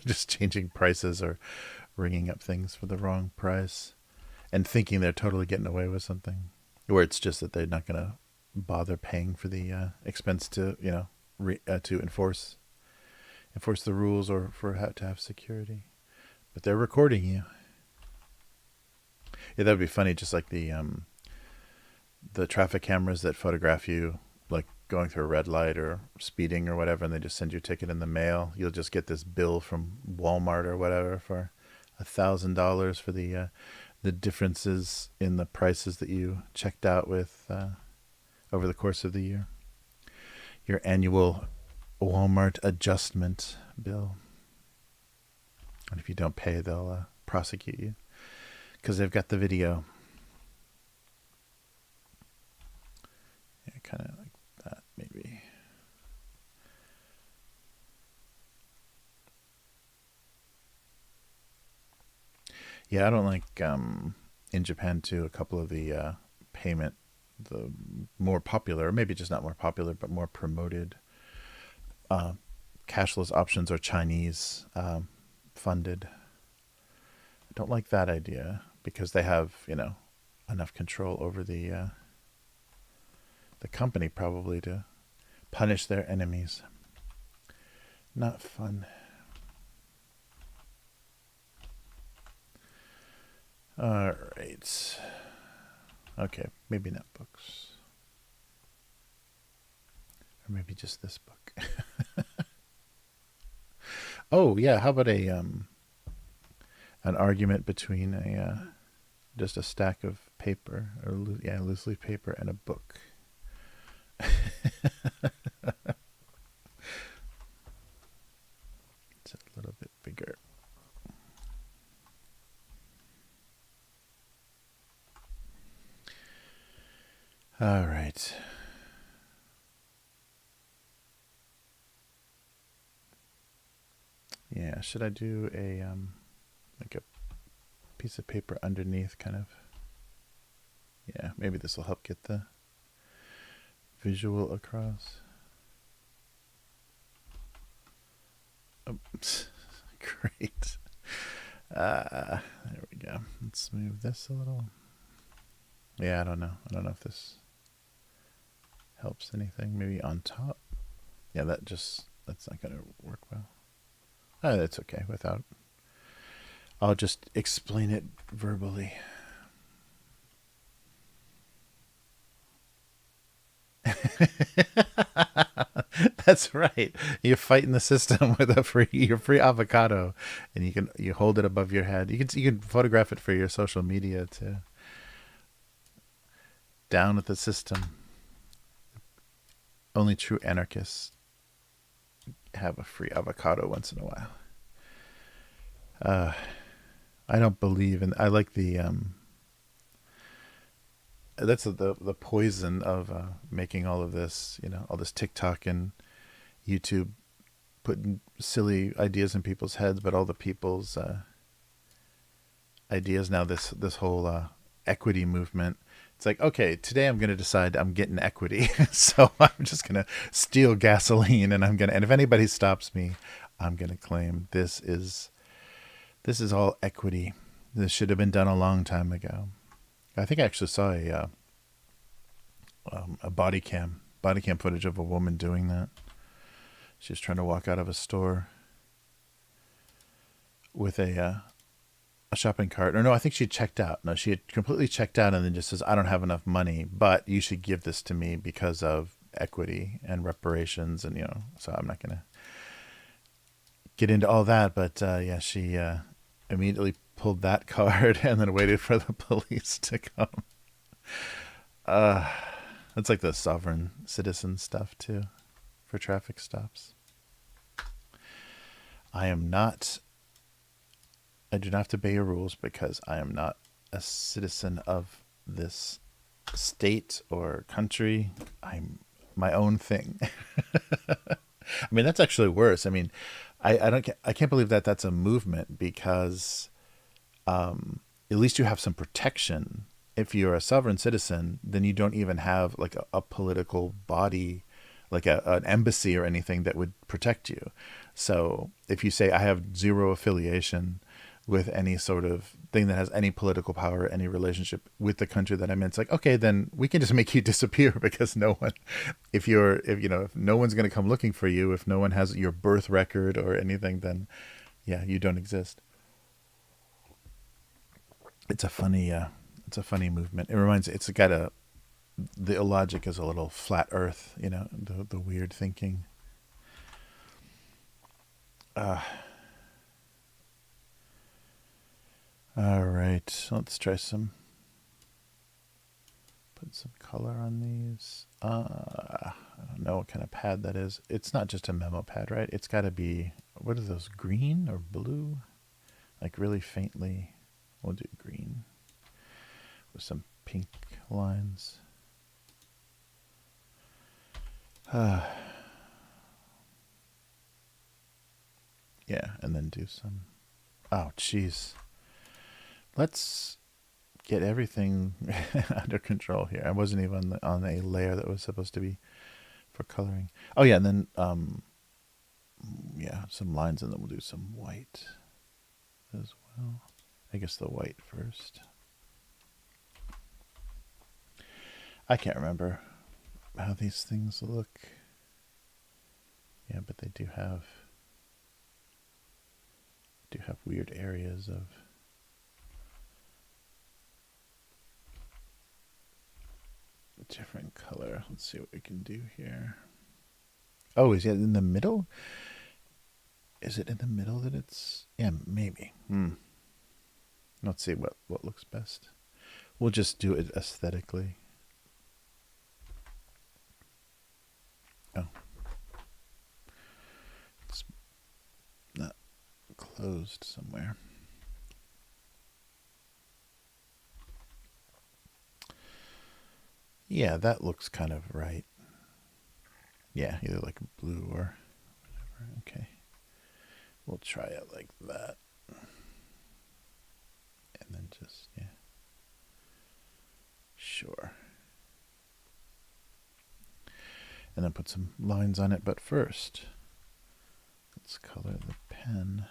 just changing prices or ringing up things for the wrong price and thinking they're totally getting away with something, where it's just that they're not going to bother paying for the expense to, to enforce the rules or for how to have security. But they're recording you. Yeah, that would be funny, just like the traffic cameras that photograph you, like going through a red light or speeding or whatever, and they just send your ticket in the mail. You'll just get this bill from Walmart or whatever for $1,000 for the differences in the prices that you checked out with over the course of the year. Your annual Walmart adjustment bill. And if you don't pay, they'll prosecute you because they've got the video. Yeah, kind of like that, maybe. Yeah, I don't like in Japan too. A couple of the payment, the more popular, or maybe just not more popular, but more promoted cashless options are Chinese funded. I don't like that idea because they have, enough control over the company probably to punish their enemies. Not fun. All right. Okay, maybe not books. Or maybe just this book. Oh, yeah, how about an argument between just a stack of paper or loose leaf paper and a book. It's a little bit bigger. All right. Yeah, should I do a like a piece of paper underneath kind of? Yeah, maybe this will help get the visual across. Oh, great. There we go. Let's move this a little. Yeah, I don't know. I don't know if this helps anything. Maybe on top. Yeah, that's not going to work well. That's okay without. I'll just explain it verbally. That's right. You're fighting the system with your free avocado, and you hold it above your head. You can photograph it for your social media too. Down with the system. Only true anarchists have a free avocado once in a while. I don't believe in. I like the. That's the poison of making all of this. All this TikTok and YouTube putting silly ideas in people's heads, but all the people's ideas now. This whole equity movement. It's like, okay, today I'm going to decide I'm getting equity, so I'm just going to steal gasoline, and and if anybody stops me, I'm going to claim this is all equity. This should have been done a long time ago. I think I actually saw a body cam footage of a woman doing that. She was trying to walk out of a store with a shopping cart. Or no, I think she checked out. No, she had completely checked out and then just says, I don't have enough money, but you should give this to me because of equity and reparations. And, so I'm not going to get into all that. But yeah, she immediately pulled that card and then waited for the police to come. That's like the sovereign citizen stuff too for traffic stops. I do not have to obey your rules because I am not a citizen of this state or country. I'm my own thing. I mean, that's actually worse. I mean, I can't believe that that's a movement because at least you have some protection. If you're a sovereign citizen, then you don't even have like a political body, like an embassy or anything that would protect you. So if you say I have zero affiliation with any sort of thing that has any political power, any relationship with the country that I'm in, it's like, okay, then we can just make you disappear because no one, if no one's going to come looking for you, if no one has your birth record or anything, then yeah, you don't exist. It's a funny movement. It reminds, the illogic is a little flat earth, the weird thinking. All right, let's try put some color on these. I don't know what kind of pad that is. It's not just a memo pad, right? It's got to be, what are those, green or blue? Like really faintly. We'll do green with some pink lines. Yeah, and then do some. Oh, jeez. Let's get everything under control here. I wasn't even on a layer that was supposed to be for coloring. Oh yeah, and then yeah, some lines, and then we'll do some white as well. I guess the white first. I can't remember how these things look. Yeah, but they do have weird areas of different color. Let's see what we can do here. Oh, is it in the middle? Is it in the middle that it's... Yeah, maybe. Let's see what looks best. We'll just do it aesthetically. Oh. It's not closed somewhere. Yeah, that looks kind of right. Yeah, either like blue or whatever. Okay. We'll try it like that. And then just, yeah. Sure. And then put some lines on it, but first, let's color the pen.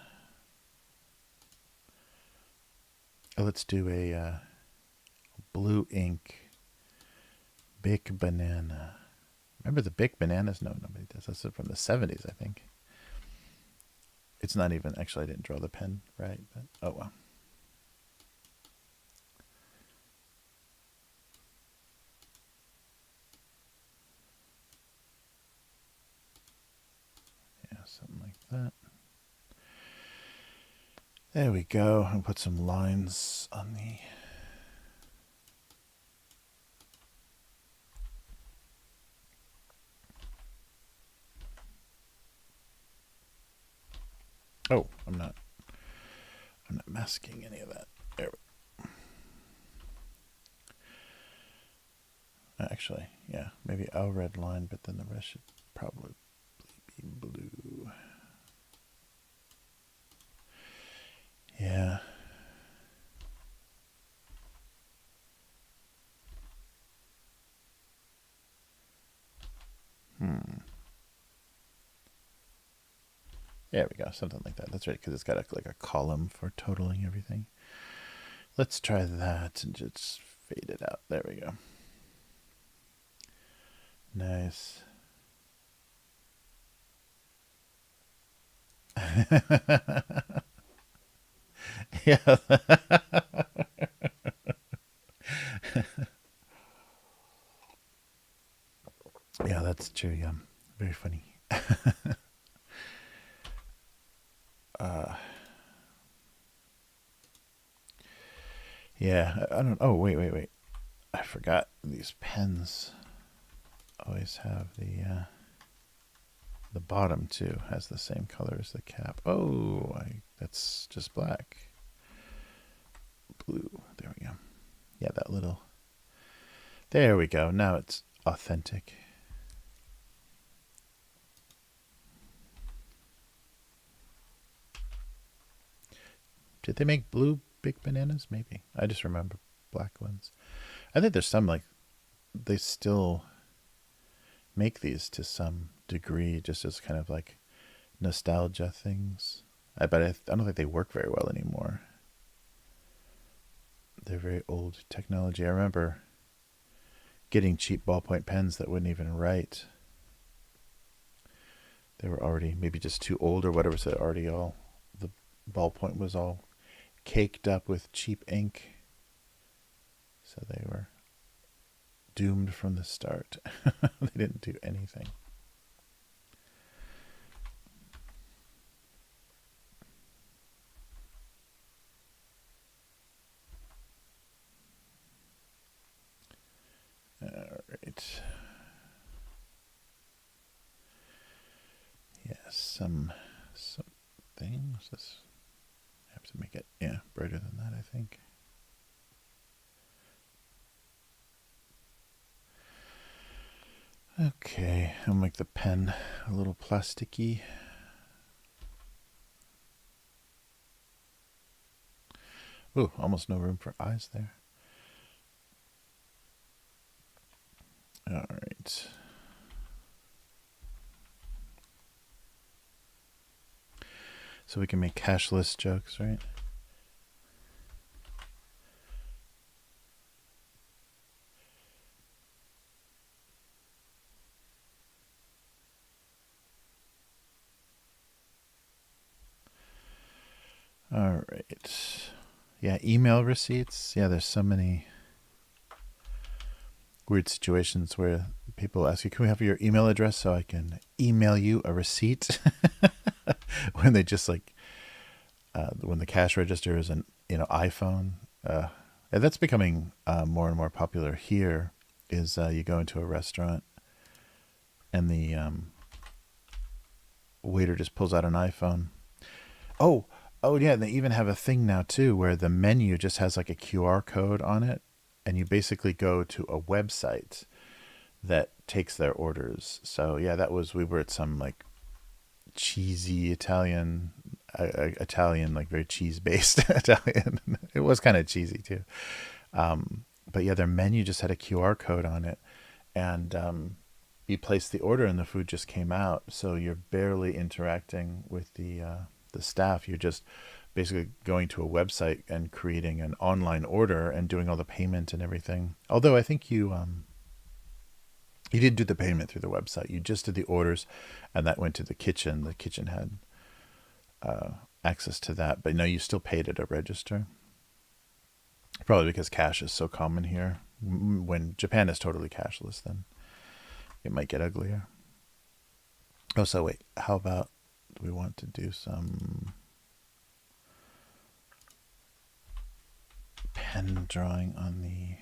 Oh, let's do a blue ink Bic banana. Remember the Bic bananas? No, nobody does. That's from the 70s, I think. It's not even, actually I didn't draw the pen right, but oh well. Yeah, something like that. There we go. I'll put some lines on the... Oh, I'm not masking any of that. There we go. Actually, yeah, maybe I'll red line, but then the rest should probably be blue. Yeah. There we go, something like that. That's right, because it's got like a column for totaling everything. Let's try that and just fade it out. There we go. Nice. Yeah. Yeah, that's true. Yeah, very funny. Yeah, I don't. Oh, wait. I forgot these pens always have the bottom too has the same color as the cap. Oh, that's just black. Blue. There we go. Yeah, that little. There we go. Now it's authentic. Did they make blue Bic bananas? Maybe. I just remember black ones. I think there's some, like, they still make these to some degree just as kind of like nostalgia things. But I don't think they work very well anymore. They're very old technology. I remember getting cheap ballpoint pens that wouldn't even write. They were already maybe just too old or whatever, so already all the ballpoint was all caked up with cheap ink. So they were doomed from the start. They didn't do anything. All right. something. What's this? I have to make it, brighter than that, I think. Okay, I'll make the pen a little plasticky. Ooh, almost no room for eyes there. All right. So we can make cashless jokes, right? All right. Yeah, email receipts. Yeah, there's so many weird situations where people ask you, can we have your email address so I can email you a receipt? When they just when the cash register is an iPhone. And that's becoming more and more popular here. Is you go into a restaurant and the waiter just pulls out an iPhone. Oh yeah, they even have a thing now too where the menu just has like a QR code on it, and you basically go to a website that takes their orders. So yeah, we were at some like cheesy Italian like very cheese based Italian. It was kind of cheesy too. But yeah, their menu just had a QR code on it, and you placed the order and the food just came out. So you're barely interacting with the staff. You're just basically going to a website and creating an online order and doing all the payment and everything. Although I think you did do the payment through the website. You just did the orders, and that went to the kitchen. The kitchen had access to that, but no, you still paid at a register. Probably because cash is so common here. When Japan is totally cashless, then it might get uglier. Oh, so wait, how about, do we want to do some pen drawing on the...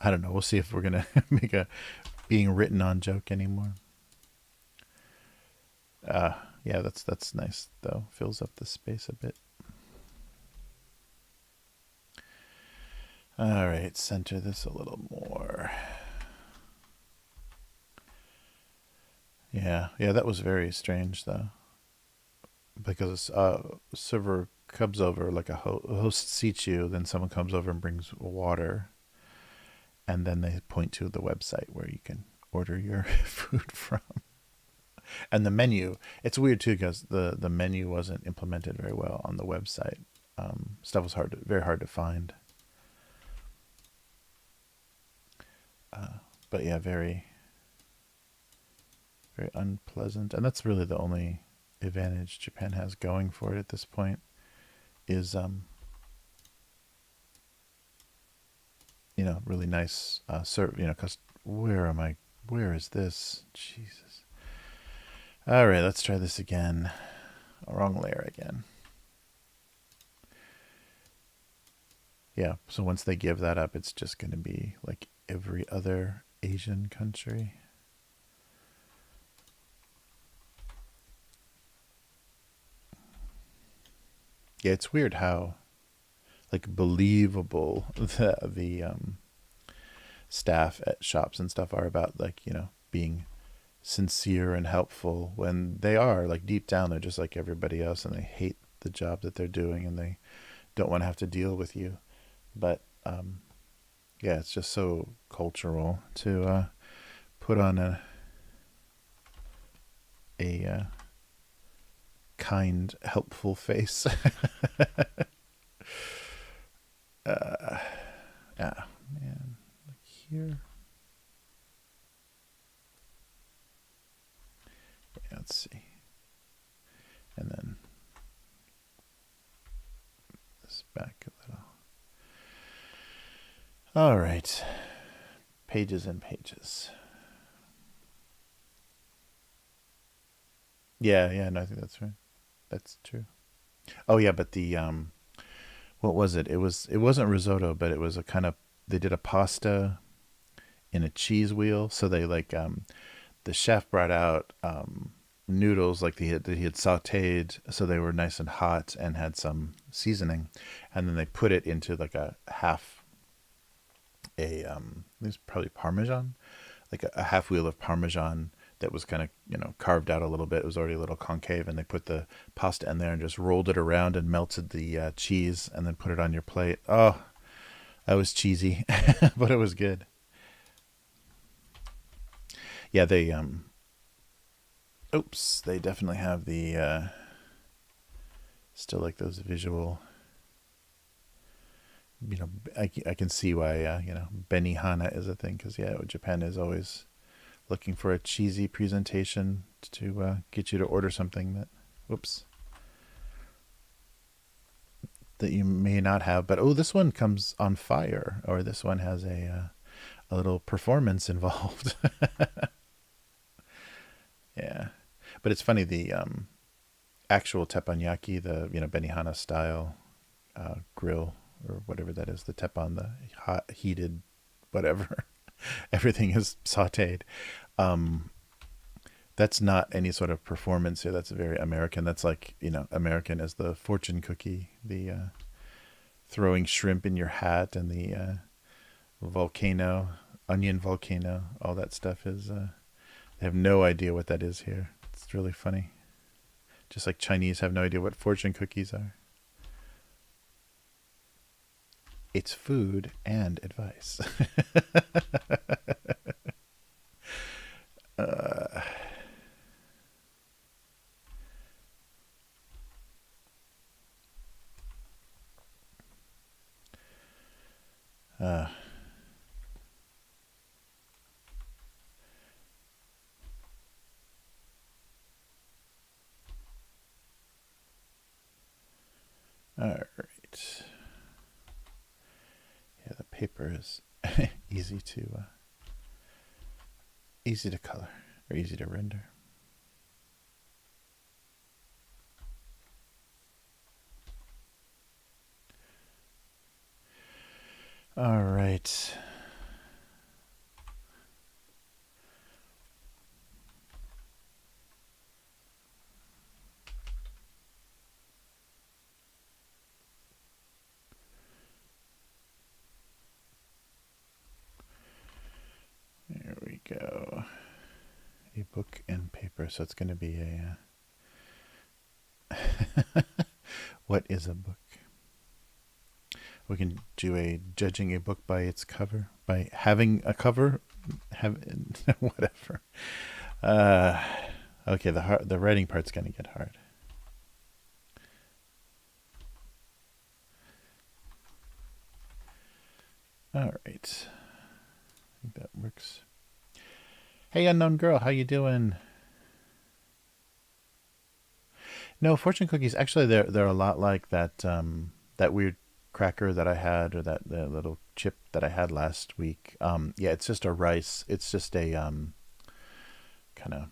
I don't know. We'll see if we're going to make a being written on joke anymore. Yeah, that's nice, though. Fills up the space a bit. All right, center this a little more. Yeah, that was very strange, though. Because server comes over, like a host seats you, then someone comes over and brings water, and then they point to the website where you can order your food from. And the menu, it's weird too because the menu wasn't implemented very well on the website. Stuff was very hard to find. But yeah, very, very unpleasant. And that's really the only advantage Japan has going for it at this point is, really nice because where is this? Jesus. All right, let's try this again. Wrong layer again. Yeah, so once they give that up, it's just going to be like every other Asian country. Yeah, it's weird how like believable the staff at shops and stuff are about being sincere and helpful when they are like deep down they're just like everybody else and they hate the job that they're doing and they don't want to have to deal with you. But yeah, it's just so cultural to put on a kind, helpful face. Yeah, man, like here. Yeah, let's see, and then this back a little. All right, pages and pages. Yeah, no, I think that's right. That's true. Oh yeah, but the what was it? It wasn't risotto, but it was a kind of, they did a pasta in a cheese wheel. So they like the chef brought out noodles like that he had sautéed, so they were nice and hot and had some seasoning, and then they put it into like a half a this is probably Parmesan, like a half wheel of Parmesan that was kind of, carved out a little bit. It was already a little concave, and they put the pasta in there and just rolled it around and melted the cheese and then put it on your plate. Oh, that was cheesy, but it was good. Yeah, they oops, they definitely have the still like those visual. I can see why Benihana is a thing, because yeah, Japan is always looking for a cheesy presentation to get you to order something that, whoops, that you may not have. But oh, this one comes on fire, or this one has a little performance involved. Yeah, but it's funny, the actual teppanyaki, the Benihana style grill or whatever that is, the teppan, the hot heated whatever. Everything is sautéed. Um, that's not any sort of performance here. That's very American. That's like, American as the fortune cookie, the throwing shrimp in your hat, and the volcano, onion volcano. All that stuff is. They have no idea what that is here. It's really funny. Just like Chinese have no idea what fortune cookies are. It's food and advice. uh, uh, all right. Yeah, the paper is easy to color, or easy to render. All right. There we go. A book and paper. So it's going to be a. What is a book? We can do a judging a book by its cover, by having a cover, have whatever. Uh, okay, the writing part's gonna get hard. All right, I think that works. Hey, unknown girl, how you doing? No, fortune cookies. Actually, they're a lot like that weird cracker that I had, or that the little chip that I had last week. Yeah, it's just a rice. It's just a kind of,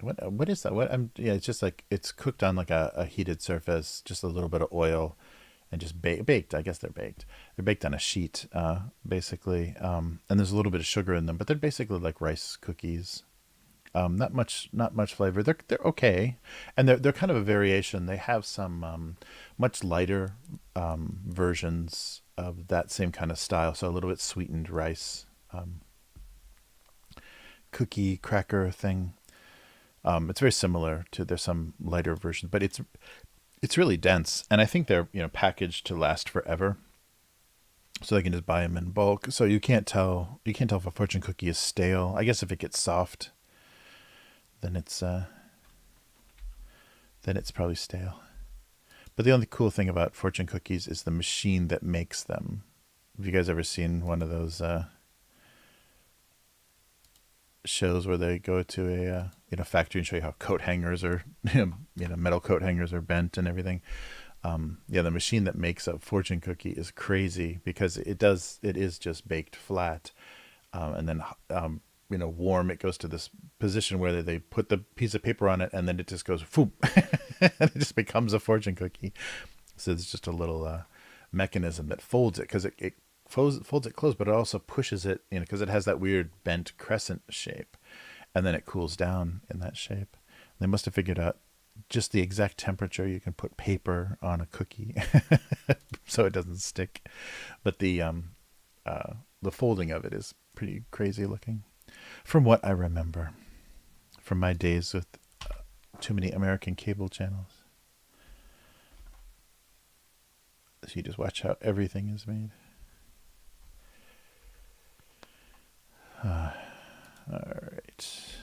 what is that? What I'm Yeah, it's just like it's cooked on like a heated surface, just a little bit of oil, and just baked. I guess they're baked. They're baked on a sheet, basically. And there's a little bit of sugar in them, but they're basically like rice cookies. Not much flavor. They're okay, and they're kind of a variation. They have some much lighter versions of that same kind of style, so a little bit sweetened rice cookie cracker thing. It's very similar to, there's some lighter version, but it's really dense, and I think they're packaged to last forever, so they can just buy them in bulk. So you can't tell if a fortune cookie is stale. I guess if it gets soft, then it's probably stale. But the only cool thing about fortune cookies is the machine that makes them. Have you guys ever seen one of those shows where they go to a factory and show you how coat hangers are metal coat hangers are bent and everything? Yeah, the machine that makes a fortune cookie is crazy, because it is just baked flat, and then warm. It goes to this position where they put the piece of paper on it, and then it just goes, foop, and it just becomes a fortune cookie. So it's just a little mechanism that folds it because it folds it closed, but it also pushes it, because it has that weird bent crescent shape, and then it cools down in that shape. They must have figured out just the exact temperature you can put paper on a cookie so it doesn't stick. But the folding of it is pretty crazy looking, from what I remember from my days with too many American cable channels. So you just watch how everything is made. All right.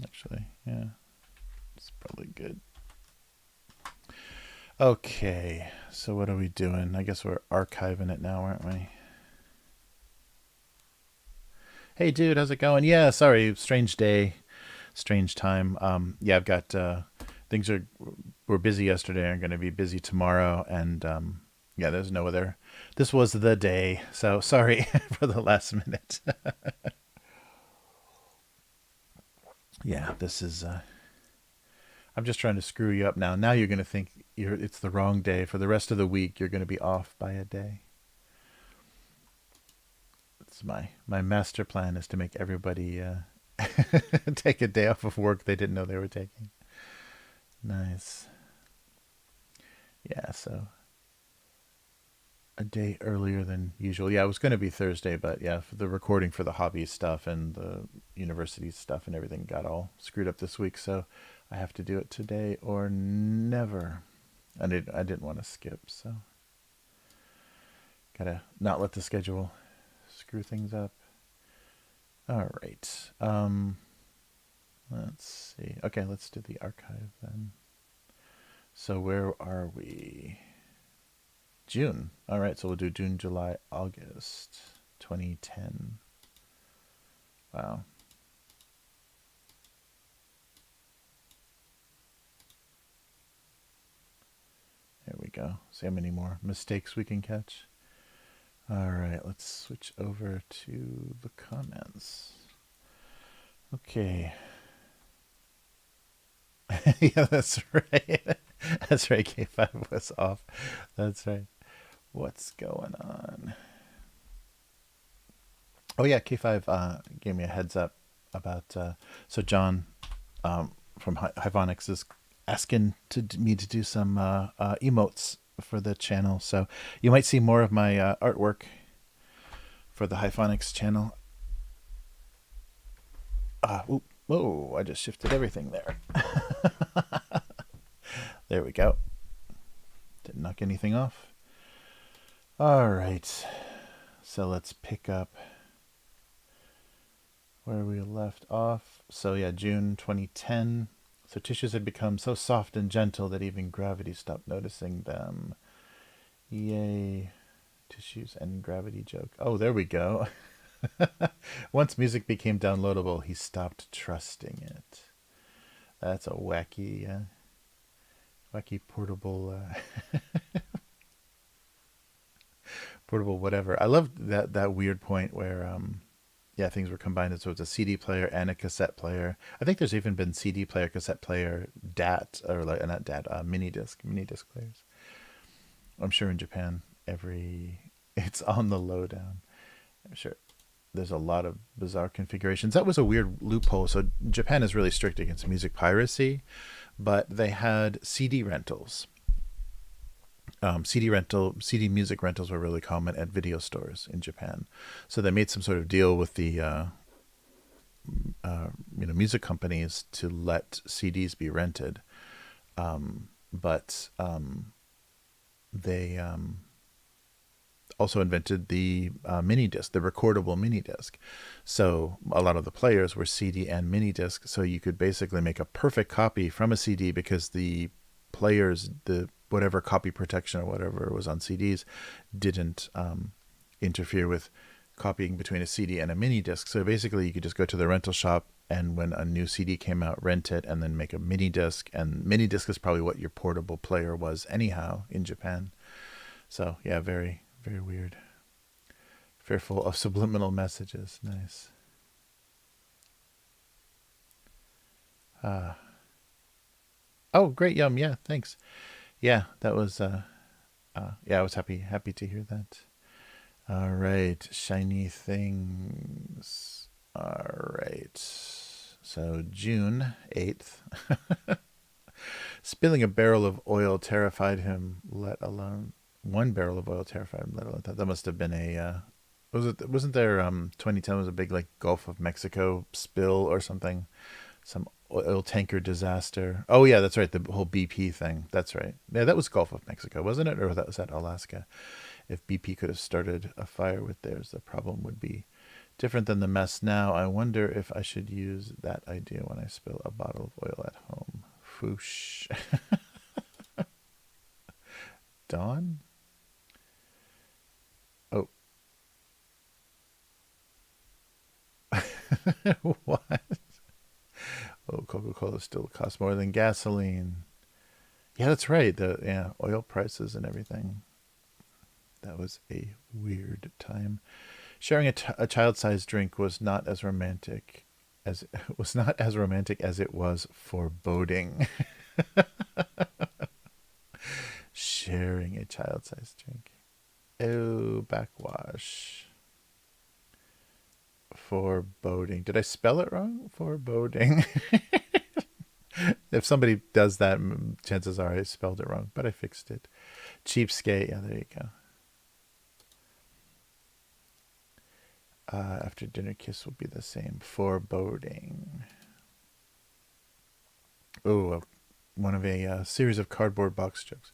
Actually, yeah, it's probably good. Okay, so what are we doing? I guess we're archiving it now, aren't we? Hey, dude, how's it going? Yeah, sorry, strange day, strange time. Yeah, I've got things were busy yesterday. I'm going to be busy tomorrow, and yeah, there's no other. This was the day, so sorry for the last minute. Yeah, this is. I'm just trying to screw you up now. Now you're going to think it's the wrong day. For the rest of the week, you're going to be off by a day. It's my master plan is to make everybody take a day off of work they didn't know they were taking. Nice. Yeah, so a day earlier than usual. Yeah, it was going to be Thursday, but yeah, for the recording for the hobby stuff and the university stuff and everything got all screwed up this week, so I have to do it today or never. And I didn't want to skip, so gotta not let the schedule screw things up. All right. Let's see. Okay, let's do the archive then. So where are we? June. All right, so we'll do June, July, August 2010. Wow. There we go. See how many more mistakes we can catch. All right, let's switch over to the comments. Okay. Yeah, that's right. That's right. K5 was off. That's right. What's going on? Oh yeah, K5 gave me a heads up about. So John from Hyphonics is asking me to do some emotes for the channel. So you might see more of my artwork for the Hyphonics channel. Whoa, I just shifted everything there. There we go. Didn't knock anything off. All right. So let's pick up where we left off. So yeah, June 2010. So tissues had become so soft and gentle that even gravity stopped noticing them. Yay. Tissues and gravity joke. Oh, there we go. Once music became downloadable, he stopped trusting it. That's a wacky portable portable whatever. I love that weird point where yeah, things were combined, so it's a CD player and a cassette player. I think there's even been CD player, cassette player, DAT, or like not DAT, mini disc players. I'm sure in Japan it's on the lowdown. I'm sure there's a lot of bizarre configurations. That was a weird loophole. So Japan is really strict against music piracy, but they had CD rentals. CD music rentals were really common at video stores in Japan. So they made some sort of deal with the music companies to let CDs be rented, but they also invented the mini disc, the recordable mini disc. So a lot of the players were CD and mini disc. So you could basically make a perfect copy from a CD because the players, whatever copy protection or whatever was on CDs, didn't interfere with copying between a CD and a mini disc. So basically, you could just go to the rental shop, and when a new CD came out, rent it, and then make a mini disc. And mini disc is probably what your portable player was anyhow in Japan. So yeah, very, very weird. Fearful of subliminal messages. Nice. Oh, great, yum. Yeah, thanks. Yeah, that was yeah, I was happy to hear that. All right, shiny things. All right. So June 8th, spilling a barrel of oil terrified him, let alone one barrel of oil terrified him, let alone that must have been a wasn't there 2010 was a big like Gulf of Mexico spill or something? Some oil tanker disaster. Oh yeah, that's right. The whole BP thing. That's right. Yeah, that was Gulf of Mexico, wasn't it? Or that was that Alaska? If BP could have started a fire with theirs, the problem would be different than the mess now. I wonder if I should use that idea when I spill a bottle of oil at home. Foosh. Dawn? Oh. What? Oh, Coca-Cola still costs more than gasoline. Yeah, that's right. The yeah, oil prices and everything. That was a weird time. Sharing a child-sized drink was not as romantic as was not as romantic as it was foreboding. Sharing a child-sized drink. Oh, backwash. Foreboding. Did I spell it wrong? Foreboding. If somebody does that, chances are I spelled it wrong, but I fixed it. Cheapskate. Yeah, there you go. After dinner kiss will be the same. Foreboding. Oh, one of a series of cardboard box jokes.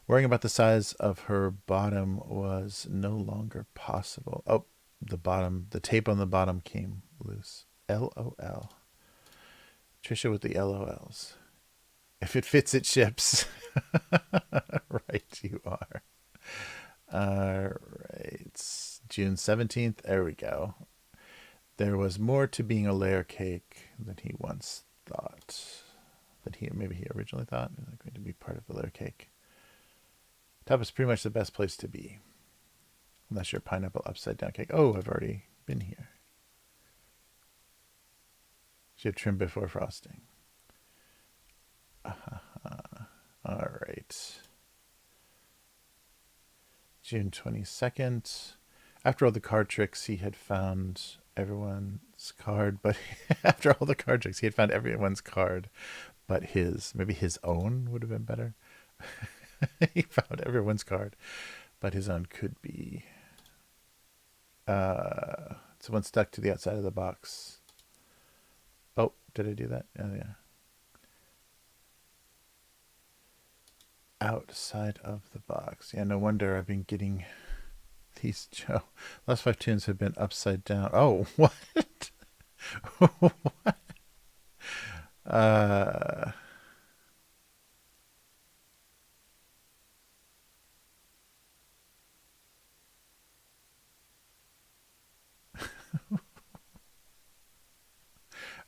Worrying about the size of her bottom was no longer possible. Oh, the tape on the bottom came loose. LOL. Trisha with the LOLs. If it fits, it ships. Right, you are. All right. June 17th. There we go. There was more to being a layer cake than he once thought. Maybe he originally thought he was going to be part of the layer cake. Top is pretty much the best place to be. Unless you're pineapple upside down cake. Oh, I've already been here. Should have trimmed before frosting. All right. June 22nd. After all the card tricks, he had found everyone's card, but after all the card tricks, he had found everyone's card, but his. Maybe his own would have been better. He found everyone's card, but his own could be. Someone stuck to the outside of the box. Oh, did I do that? Oh, yeah. Outside of the box. Yeah, no wonder I've been getting these Joe. Last five tunes have been upside down. Oh, what? What? Uh,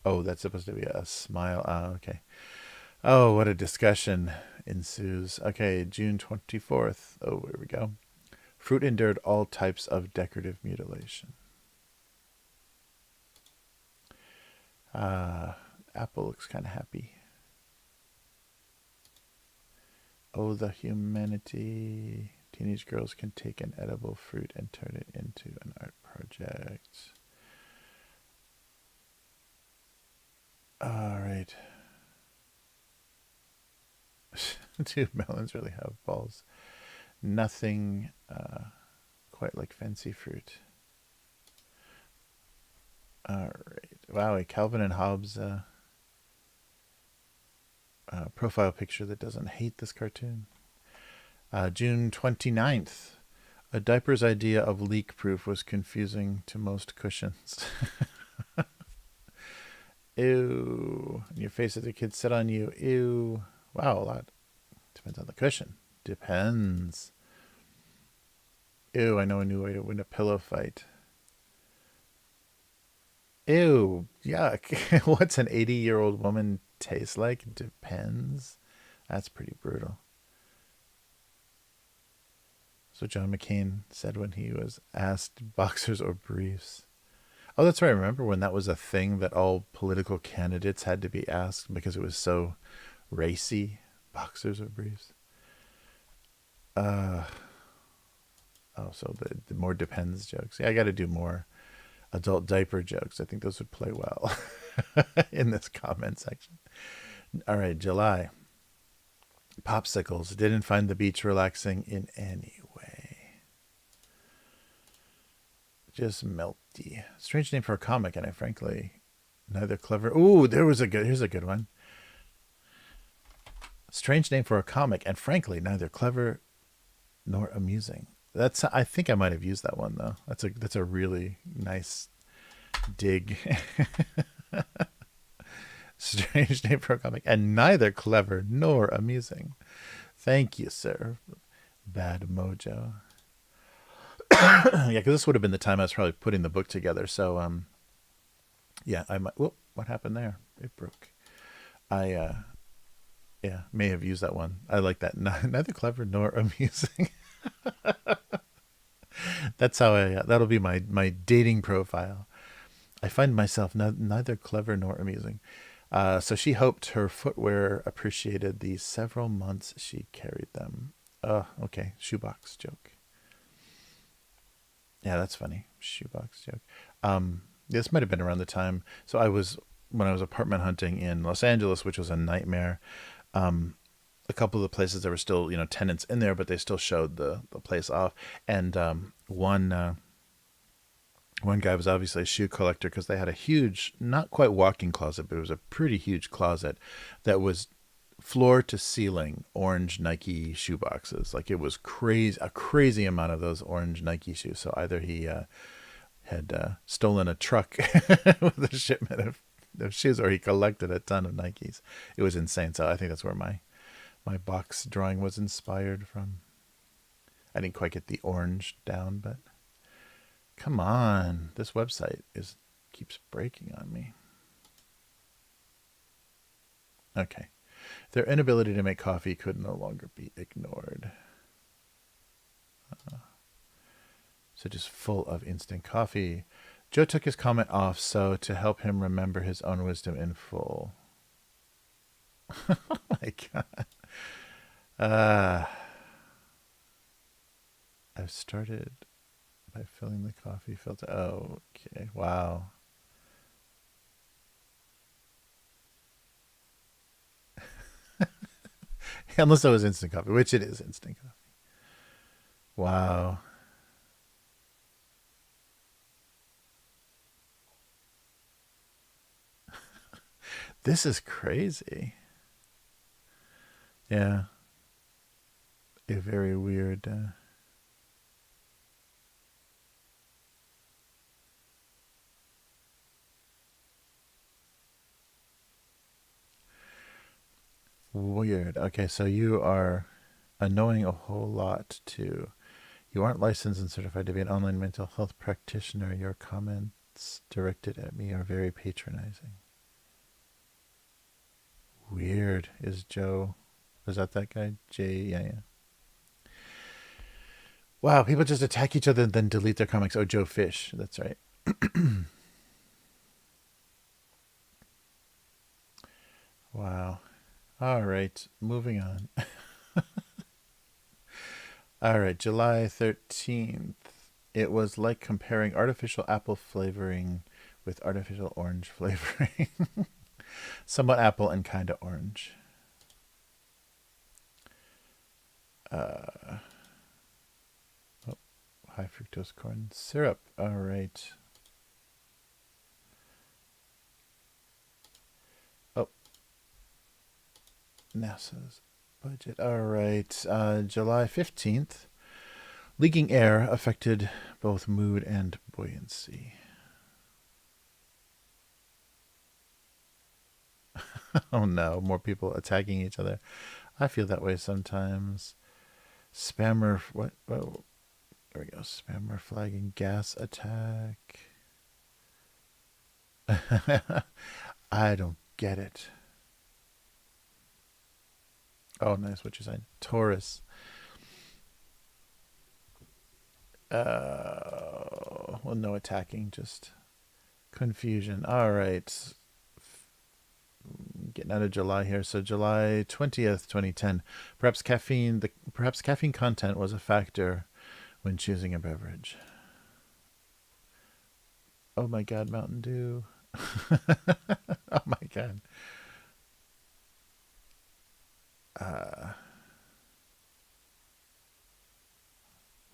oh, that's supposed to be a smile. Okay. Oh, what a discussion ensues. Okay, June 24th. Oh, here we go. Fruit endured all types of decorative mutilation. Apple looks kind of happy. Oh, the humanity. Teenage girls can take an edible fruit and turn it into an art project. All right. Do melons really have balls? Nothing quite like fancy fruit. All right. Wow, a Calvin and Hobbes profile picture that doesn't hate this cartoon. June 29th. A diaper's idea of leak proof was confusing to most cushions. Ew. And your face as a kid sit on you. Ew. Wow, a lot. Depends on the cushion. Depends. Ew, I know a new way to win a pillow fight. Ew, yuck. What's an 80-year-old woman taste like? Depends. That's pretty brutal. So John McCain said when he was asked boxers or briefs. Oh, that's right. Remember when that was a thing that all political candidates had to be asked because it was so Racy. Boxers or briefs. So the more depends jokes. Yeah, I got to do more adult diaper jokes. I think those would play well in this comment section. All right, July. Popsicles. Didn't find the beach relaxing in any way. Just melty. Strange name for a comic, and I frankly neither clever. Ooh, here's a good one. Strange name for a comic, and frankly neither clever nor amusing. I think I might have used that one though. That's a really nice dig. Strange name for a comic, and neither clever nor amusing. Thank you, sir. Bad mojo. Yeah, because this would have been the time I was probably putting the book together. So, yeah, I might. Whoop, what happened there? It broke. Yeah, may have used that one. I like that. Neither clever nor amusing. That's how that'll be my dating profile. I find myself neither clever nor amusing. So she hoped her footwear appreciated the several months she carried them. Okay. Shoebox joke. Yeah, that's funny. Shoebox joke. This might have been around the time. So when I was apartment hunting in Los Angeles, which was a nightmare. A couple of the places there were still, tenants in there, but they still showed the place off. And one guy was obviously a shoe collector because they had a huge, not quite walk-in closet, but it was a pretty huge closet that was floor to ceiling orange Nike shoe boxes. Like it was a crazy amount of those orange Nike shoes. So either he had stolen a truck with a shipment of shoes, or he collected a ton of Nikes. It was insane. So I think that's where my box drawing was inspired from. I didn't quite get the orange down, but come on, this website keeps breaking on me. Okay. Their inability to make coffee could no longer be ignored. So just full of instant coffee. Joe took his comment off to help him remember his own wisdom in full. Oh my God. I've started by filling the coffee filter. Oh, okay. Wow. Unless it was instant coffee, which it is instant coffee. Wow. This is crazy. Yeah. A very weird. Weird. Okay, so you are annoying a whole lot too. You aren't licensed and certified to be an online mental health practitioner. Your comments directed at me are very patronizing. Weird. Is that guy? Jay? Yeah. Wow, people just attack each other and then delete their comics. Oh, Joe Fish. That's right. Wow. All right, moving on. All right, July 13th. It was like comparing artificial apple flavoring with artificial orange flavoring. Somewhat apple and kind of orange. High fructose corn syrup. All right. Oh, NASA's budget. All right. July 15th. Leaking air affected both mood and buoyancy. Oh no, more people attacking each other. I feel that way sometimes. Spammer, what? Oh, there we go. Spammer flagging gas attack. I don't get it. Oh, nice. What you saying? Taurus. Well, no attacking, just confusion. All right. getting out of July here. So July 20th, 2010. Perhaps caffeine content was a factor when choosing a beverage. Oh my God, Mountain Dew. Oh my God.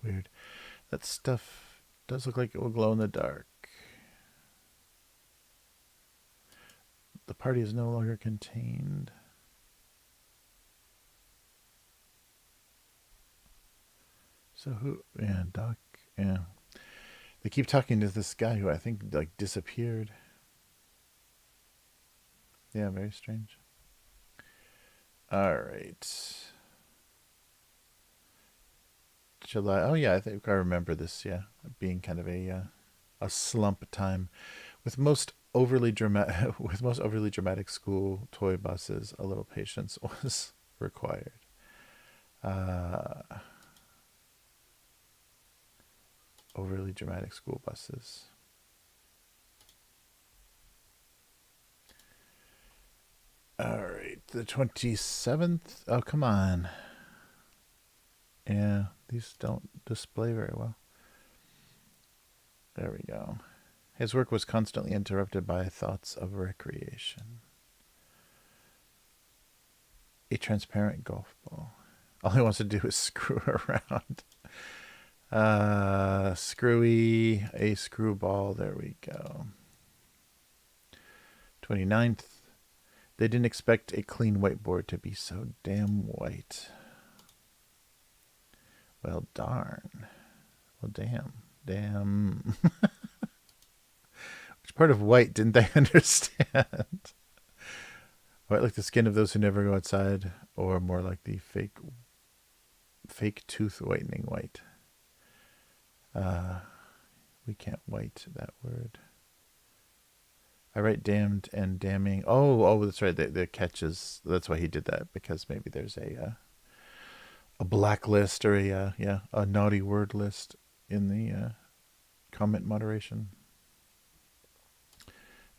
Weird. That stuff does look like it will glow in the dark. The party is no longer contained. So who? Yeah, Doc. Yeah. They keep talking to this guy who I think like disappeared. Yeah, very strange. All right. July. Oh yeah, I think I remember this. Yeah, being kind of a slump time, with most overly dramatic school toy buses. A little patience was required. Overly dramatic school buses. All right, the 27th. Oh, come on. Yeah, these don't display very well. There we go. His work was constantly interrupted by thoughts of recreation. A transparent golf ball. All he wants to do is screw around. Screwy, a screwball. There we go. 29th. They didn't expect a clean whiteboard to be so damn white. Well, darn. Well, damn. Which part of white didn't they understand? White like the skin of those who never go outside, or more like the fake tooth whitening white. We can't white that word. I write damned and damning. Oh, that's right. The catches. That's why he did that, because maybe there's a blacklist or a naughty word list in the comment moderation.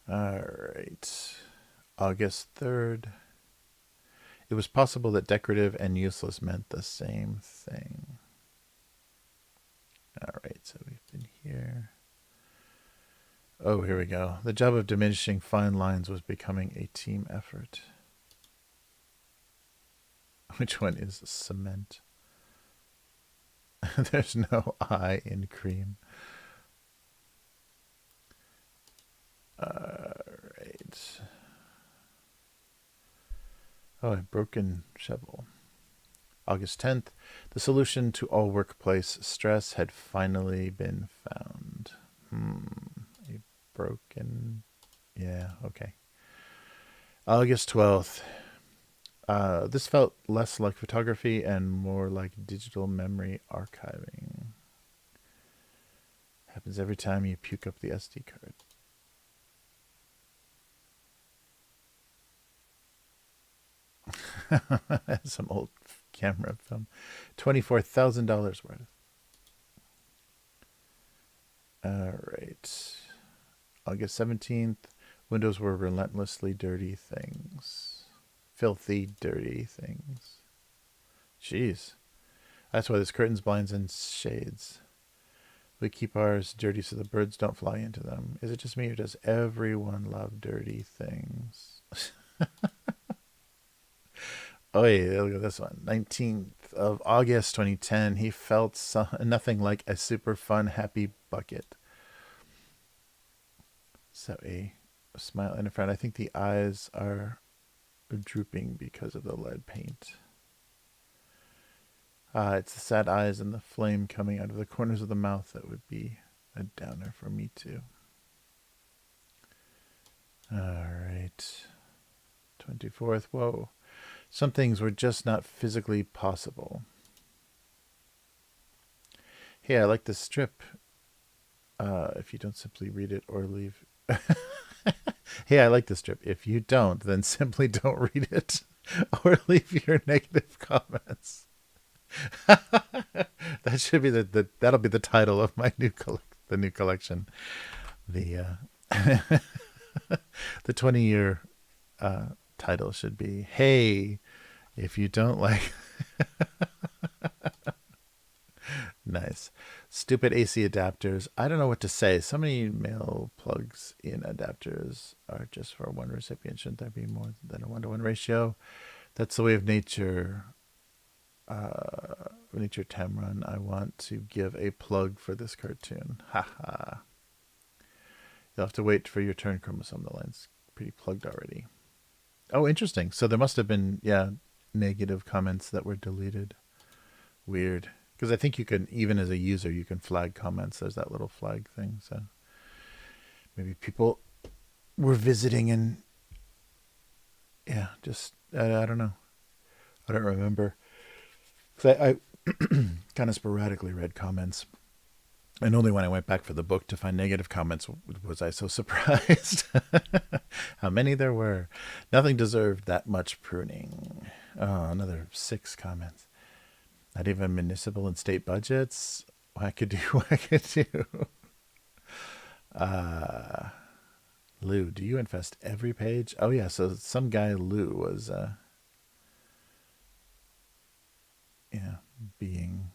All right. August 3rd. It was possible that decorative and useless meant the same thing. All right, so we've been here. Oh, here we go. The job of diminishing fine lines was becoming a team effort. Which one is cement? There's no I in cream. All right. Oh, a broken shovel. August 10th. The solution to all workplace stress had finally been found. A broken... Yeah, okay. August 12th. This felt less like photography and more like digital memory archiving. Happens every time you puke up the SD card. Some old camera film. $24,000 worth. All right. August 17th. Windows were relentlessly dirty things. Filthy, dirty things. Jeez. That's why there's curtains, blinds, and shades. We keep ours dirty so the birds don't fly into them. Is it just me or does everyone love dirty things? Oh, yeah, look at this one. 19th of August 2010. He felt nothing like a super fun, happy bucket. So a smile and a frown. I think the eyes are drooping because of the lead paint. It's the sad eyes and the flame coming out of the corners of the mouth that would be a downer for me too. All right. 24th. Whoa. Some things were just not physically possible. Hey, I like this strip. If you don't simply read it or leave... Hey, I like this strip. If you don't, then simply don't read it or leave your negative comments. That should be that'll be the title of my new collection. The the 20-year title should be, hey, if you don't like... Nice. Stupid AC adapters. I don't know what to say. So many male plugs in adapters are just for one recipient. Shouldn't there be more than a 1-to-1 ratio? That's the way of nature. Nature Tamron. I want to give a plug for this cartoon. Haha. You'll have to wait for your turn, Chromosome. The line's pretty plugged already. Oh, interesting. So there must have been, negative comments that were deleted. Weird. Because I think you can, even as a user, you can flag comments. There's that little flag thing. So maybe people were visiting and, just, I don't know. I don't remember. Because I kind of sporadically read comments. And only when I went back for the book to find negative comments was I so surprised how many there were. Nothing deserved that much pruning. Oh, another 6 comments. Not even municipal and state budgets. Wackadoo. Lou, do you infest every page? Oh yeah, so some guy Lou was being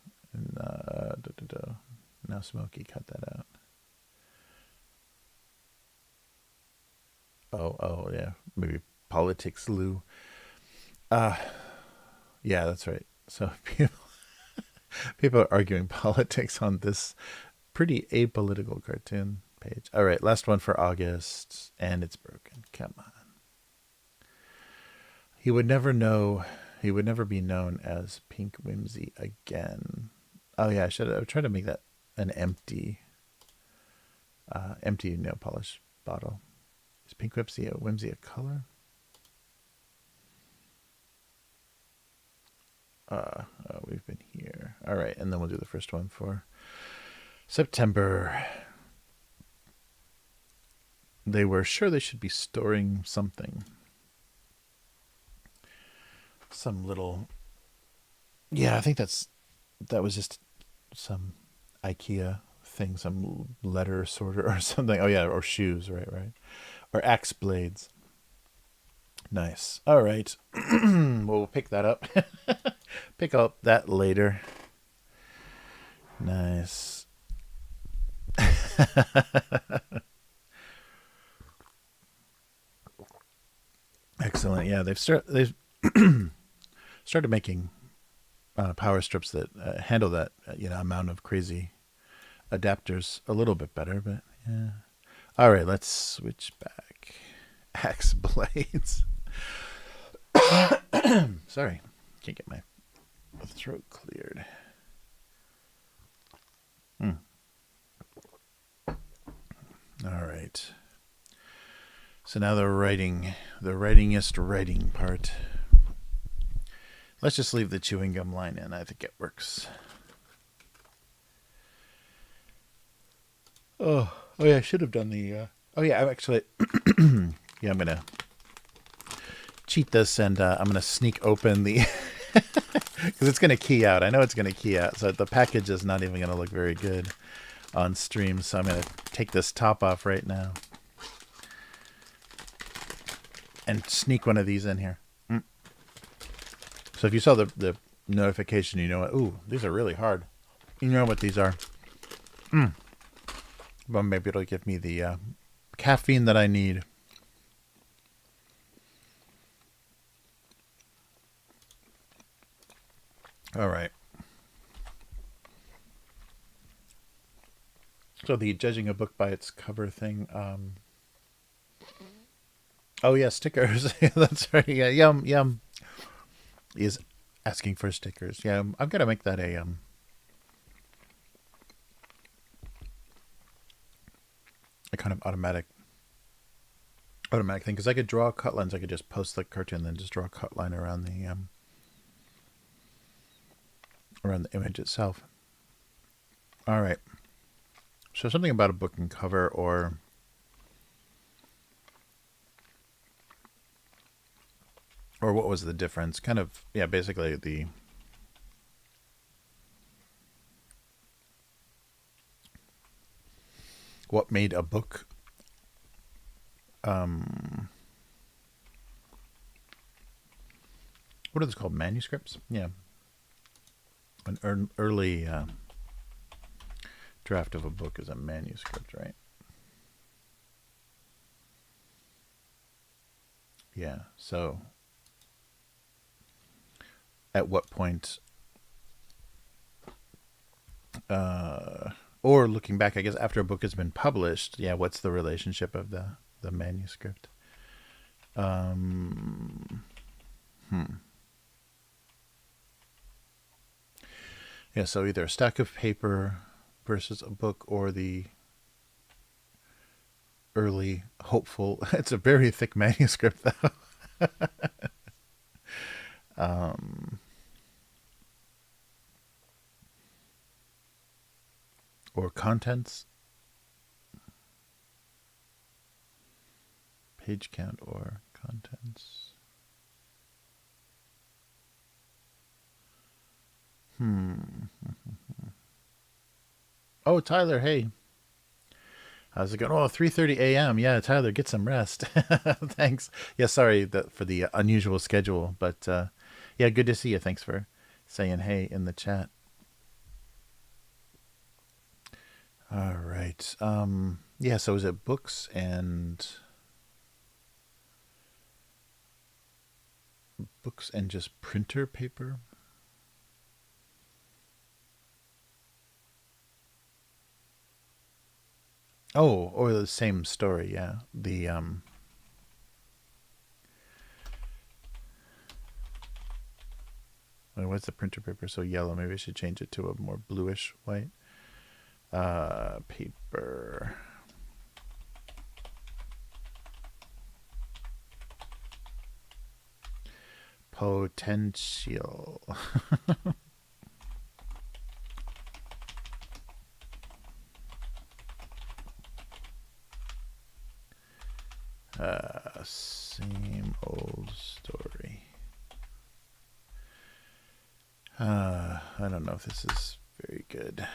now Smokey cut that out. Oh yeah, maybe politics Lou. Yeah, that's right. So people are arguing politics on this pretty apolitical cartoon page. All right, last one for August, and it's broken. Come on. He would never be known as Pink Whimsy again. Oh yeah, I should try to make that an empty nail polish bottle. Is Pink Whimsy a color? We've been here. All right, and then we'll do the first one for September. They were sure they should be storing something. Some little... Yeah, I think that was just some IKEA thing, some letter sorter or something. Oh yeah, or shoes, right. Or axe blades. Nice. All right. We'll pick that up. Pick up that later. Nice. Excellent. Yeah, they've started making power strips that handle that amount of crazy adapters a little bit better, but yeah. All right, let's switch back. Axe blades. Sorry, can't get my throat cleared. All right. So now the writingest writing part. Let's just leave the chewing gum line in. I think it works. Oh yeah, I should have done the... I'm actually... yeah, I'm going to cheat this, and I'm going to sneak open the... Because it's going to key out. I know it's going to key out, so the package is not even going to look very good on stream, so I'm going to take this top off right now and sneak one of these in here. So if you saw the notification, you know what? Ooh, these are really hard. You know what these are. Well, maybe it'll give me the caffeine that I need. All right. So the judging a book by its cover thing. Oh yeah, stickers. That's right. Yeah, yum. Is asking for stickers. Yeah, I'm gonna make that a kind of automatic thing, because I could draw cut lines. I could just post the cartoon, then just draw a cut line around the image itself. All right. So something about a book and cover, or what was the difference? Kind of, yeah, basically what made a book what are those called? Manuscripts? Yeah. An early draft of a book is a manuscript, right? Yeah. So at what point, or looking back, I guess after a book has been published, yeah, what's the relationship of the manuscript? Yeah, so either a stack of paper versus a book, or the early hopeful. It's a very thick manuscript, though. Or contents, page count, or contents. Oh, Tyler, hey. How's it going? Oh, 3:30 a.m. Yeah, Tyler, get some rest. Thanks. Yeah, sorry for the unusual schedule, but yeah, good to see you. Thanks for saying hey in the chat. All right. Yeah, so is it books and just printer paper? Oh, or the same story, yeah. What's the printer paper so yellow? Maybe I should change it to a more bluish white. Paper. Potential. Same old story. I don't know if this is very good.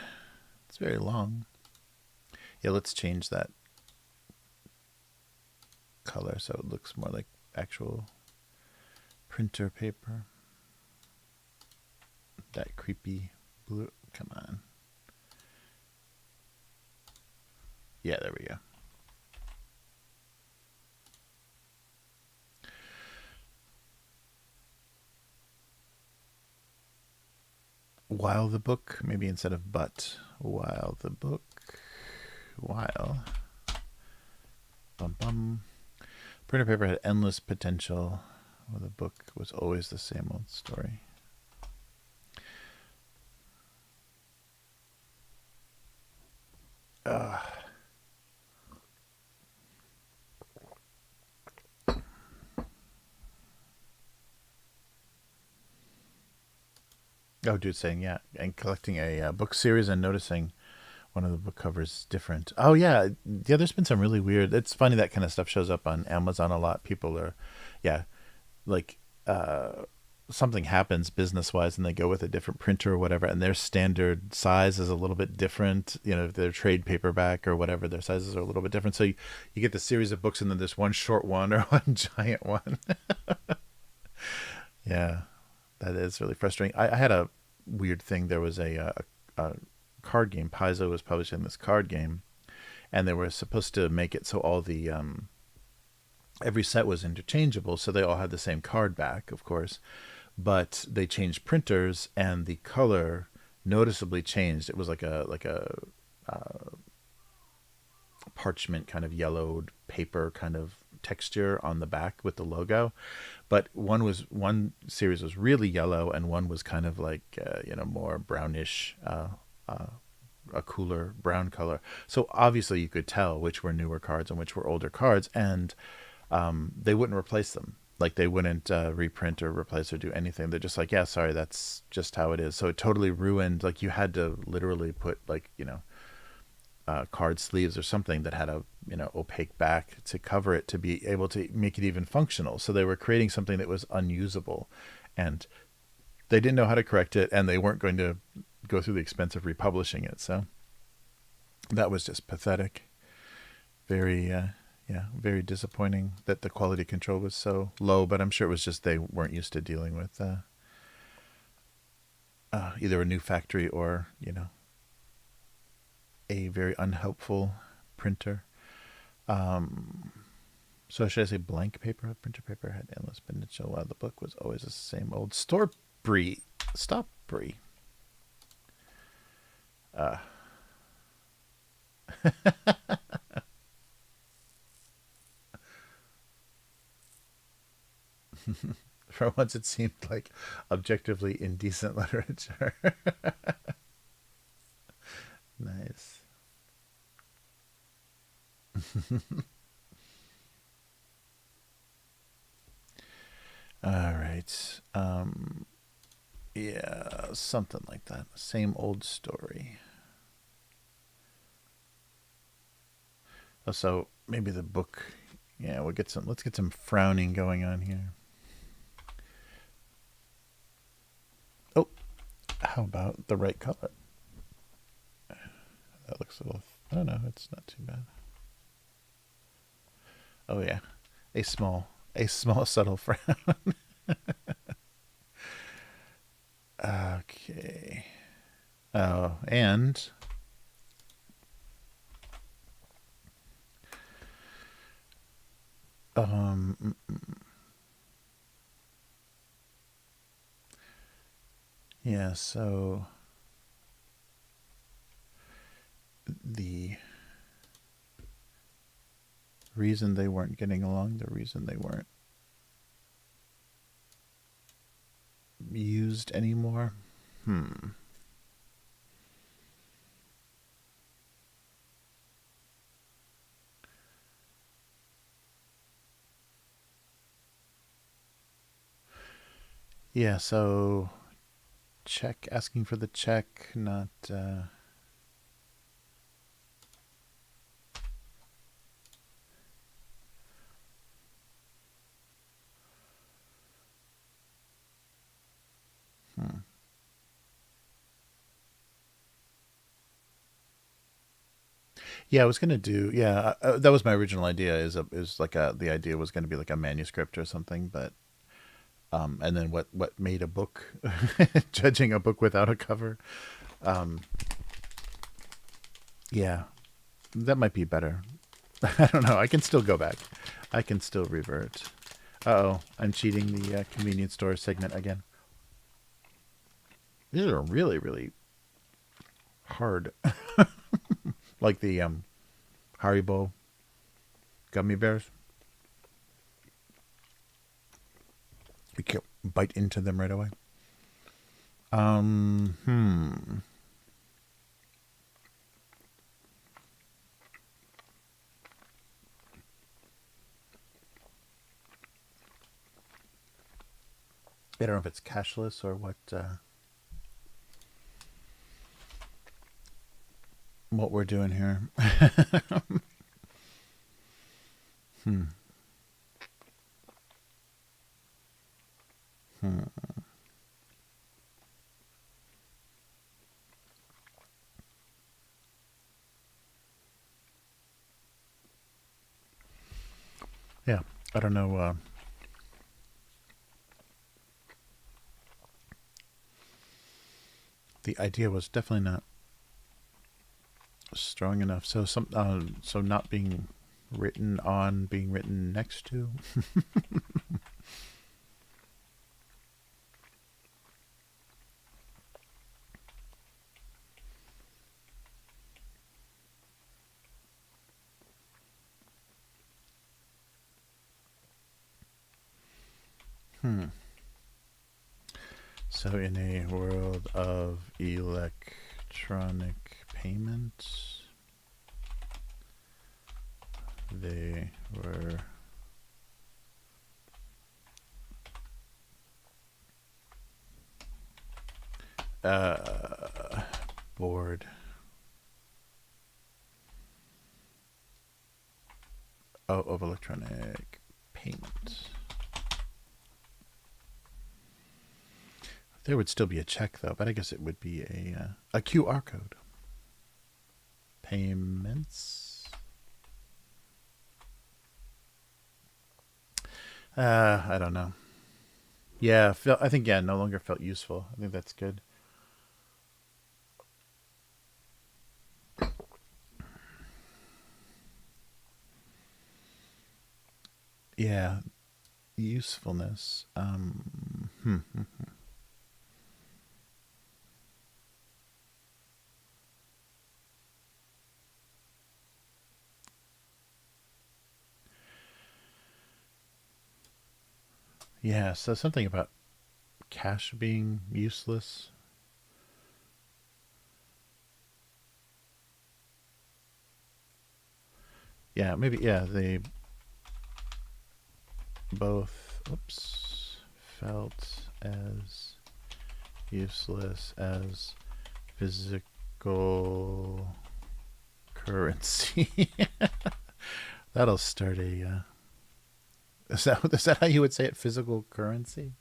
It's very long. Yeah, let's change that color so it looks more like actual printer paper. That creepy blue. Come on. Yeah, there we go. While the book, maybe instead of but. While the book. While. Bum bum. Printer paper had endless potential. Well, the book was always the same old story. Oh, dude, saying yeah, and collecting a book series and noticing one of the book covers is different. Oh yeah, yeah. There's been some really weird. It's funny that kind of stuff shows up on Amazon a lot. People are, yeah, like something happens business wise, and they go with a different printer or whatever, and their standard size is a little bit different. You know, if they're trade paperback or whatever, their sizes are a little bit different. So you get the series of books, and then there's one short one or one giant one. Yeah, that is really frustrating. I had a weird thing. There was a card game. Paizo was publishing this card game, and they were supposed to make it so all the every set was interchangeable, so they all had the same card back, of course. But they changed printers, and the color noticeably changed. It was like a parchment kind of yellowed paper kind of texture on the back with the logo, but one series was really yellow, and one was kind of like more brownish, a cooler brown color. So obviously you could tell which were newer cards and which were older cards, and they wouldn't replace them. Like they wouldn't reprint or replace or do anything. They're just like, yeah, sorry, that's just how it is. So it totally ruined. Like you had to literally put card sleeves or something that had a opaque back to cover it to be able to make it even functional. So they were creating something that was unusable, and they didn't know how to correct it, and they weren't going to go through the expense of republishing it. So that was just pathetic. Very Yeah, very disappointing that the quality control was so low, but I'm sure it was just they weren't used to dealing with either a new factory or, a very unhelpful printer. So should I say blank paper? Printer paper had endless potential while the book was always the same old store brie. Stop brie. For once it seemed like objectively indecent literature. Nice. All right. Yeah, something like that. Same old story. Oh, so maybe the book. Yeah, let's get some frowning going on here. Oh, how about the right color? That looks a little. I don't know. It's not too bad. Oh yeah, a small subtle frown. Okay. Oh, and yeah, so the reason they weren't getting along, the reason they weren't used anymore. Yeah, so check, asking for the check, not Yeah, I was gonna do. Yeah, that was my original idea. Is like the idea was gonna be like a manuscript or something, but and then what made a book, judging a book without a cover. Yeah, that might be better. I don't know. I can still go back. I can still revert. Uh-oh, I'm cheating the convenience store segment again. These are really, really hard. Like the Haribo gummy bears. You can't bite into them right away. I don't know if it's cashless or what we're doing here. Yeah, I don't know. The idea was definitely not strong enough. So so not being written on, being written next to. So in a world of electronic payments, they were bored of electronic payments. There would still be a check though, but I guess it would be a QR code. Payments. I don't know. Yeah, I think yeah, no longer felt useful. I think that's good. Yeah, usefulness. Yeah, so something about cash being useless. Yeah, maybe. Yeah, they both. Oops, felt as useless as physical currency. That'll start a. Is that how you would say it? Physical currency.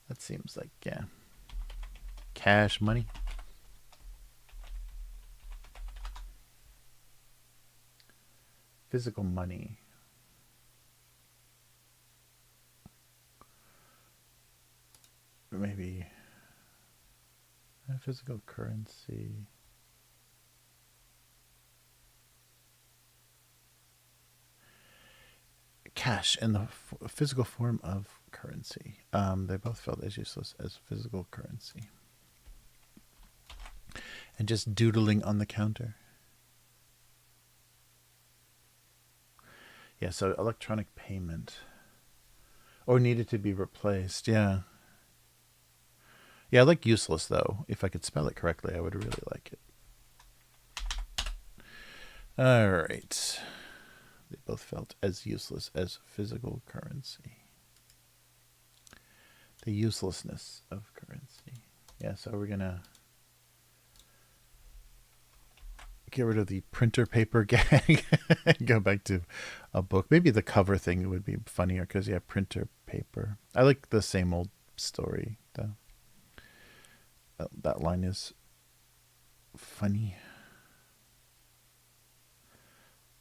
That seems like yeah, cash money. Physical money. Maybe physical currency. Cash in the physical form of currency. They both felt as useless as physical currency. And just doodling on the counter. Yeah, so electronic payment. Or needed to be replaced, yeah. Yeah, I like useless though. If I could spell it correctly, I would really like it. All right. They both felt as useless as physical currency. The uselessness of currency. Yeah, so we're going to get rid of the printer paper gag and go back to a book. Maybe the cover thing would be funnier because, yeah, printer paper. I like the same old story, though. That line is funny.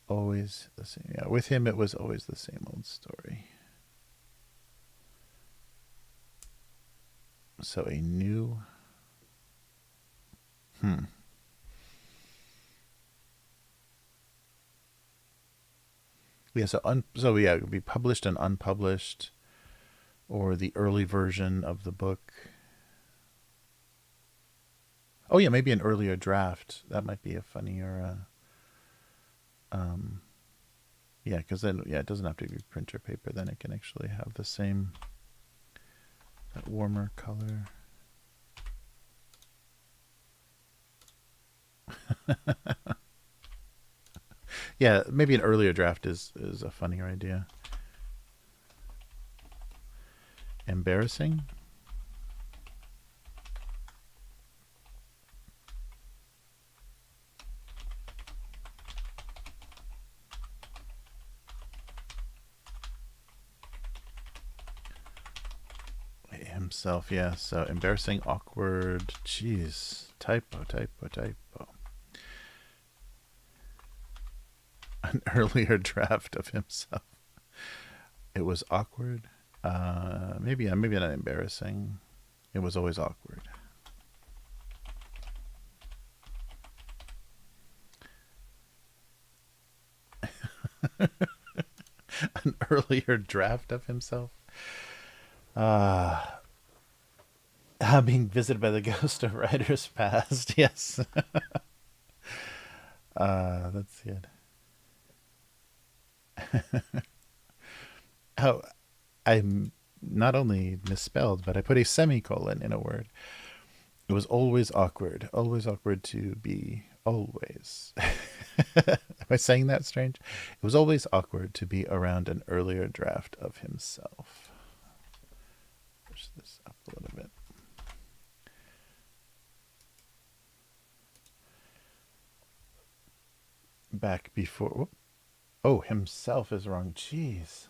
Always the same. Yeah, with him, it was always the same old story. So a new. Yeah, so yeah, it would be published and unpublished, or the early version of the book. Oh yeah, maybe an earlier draft. That might be a funnier. Yeah, because then yeah, it doesn't have to be printer paper. Then it can actually have the same, that warmer color. Yeah, maybe an earlier draft is a funnier idea. Embarrassing. Himself, yeah. So embarrassing, awkward. Jeez, typo. An earlier draft of himself. It was awkward. Maybe not embarrassing. It was always awkward. An earlier draft of himself. Being visited by the ghost of writers past. Yes. That's good. Oh, I not only misspelled, but I put a semicolon in a word. It was always awkward. Always awkward to be always. Am I saying that strange? It was always awkward to be around an earlier draft of himself. Push this up a little bit. Back before. Whoop. Oh, himself is wrong. Jeez.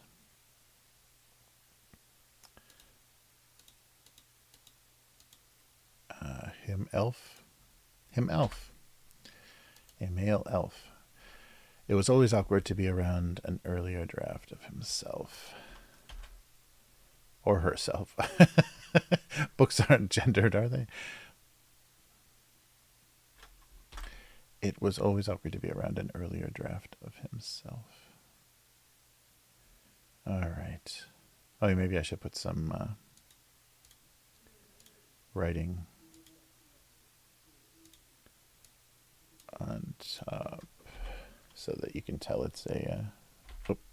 Him elf. Him elf. A male elf. It was always awkward to be around an earlier draft of himself. or herself. Books aren't gendered, are they? It was always awkward to be around an earlier draft of himself. All right. Oh, maybe I should put some writing on top so that you can tell it's a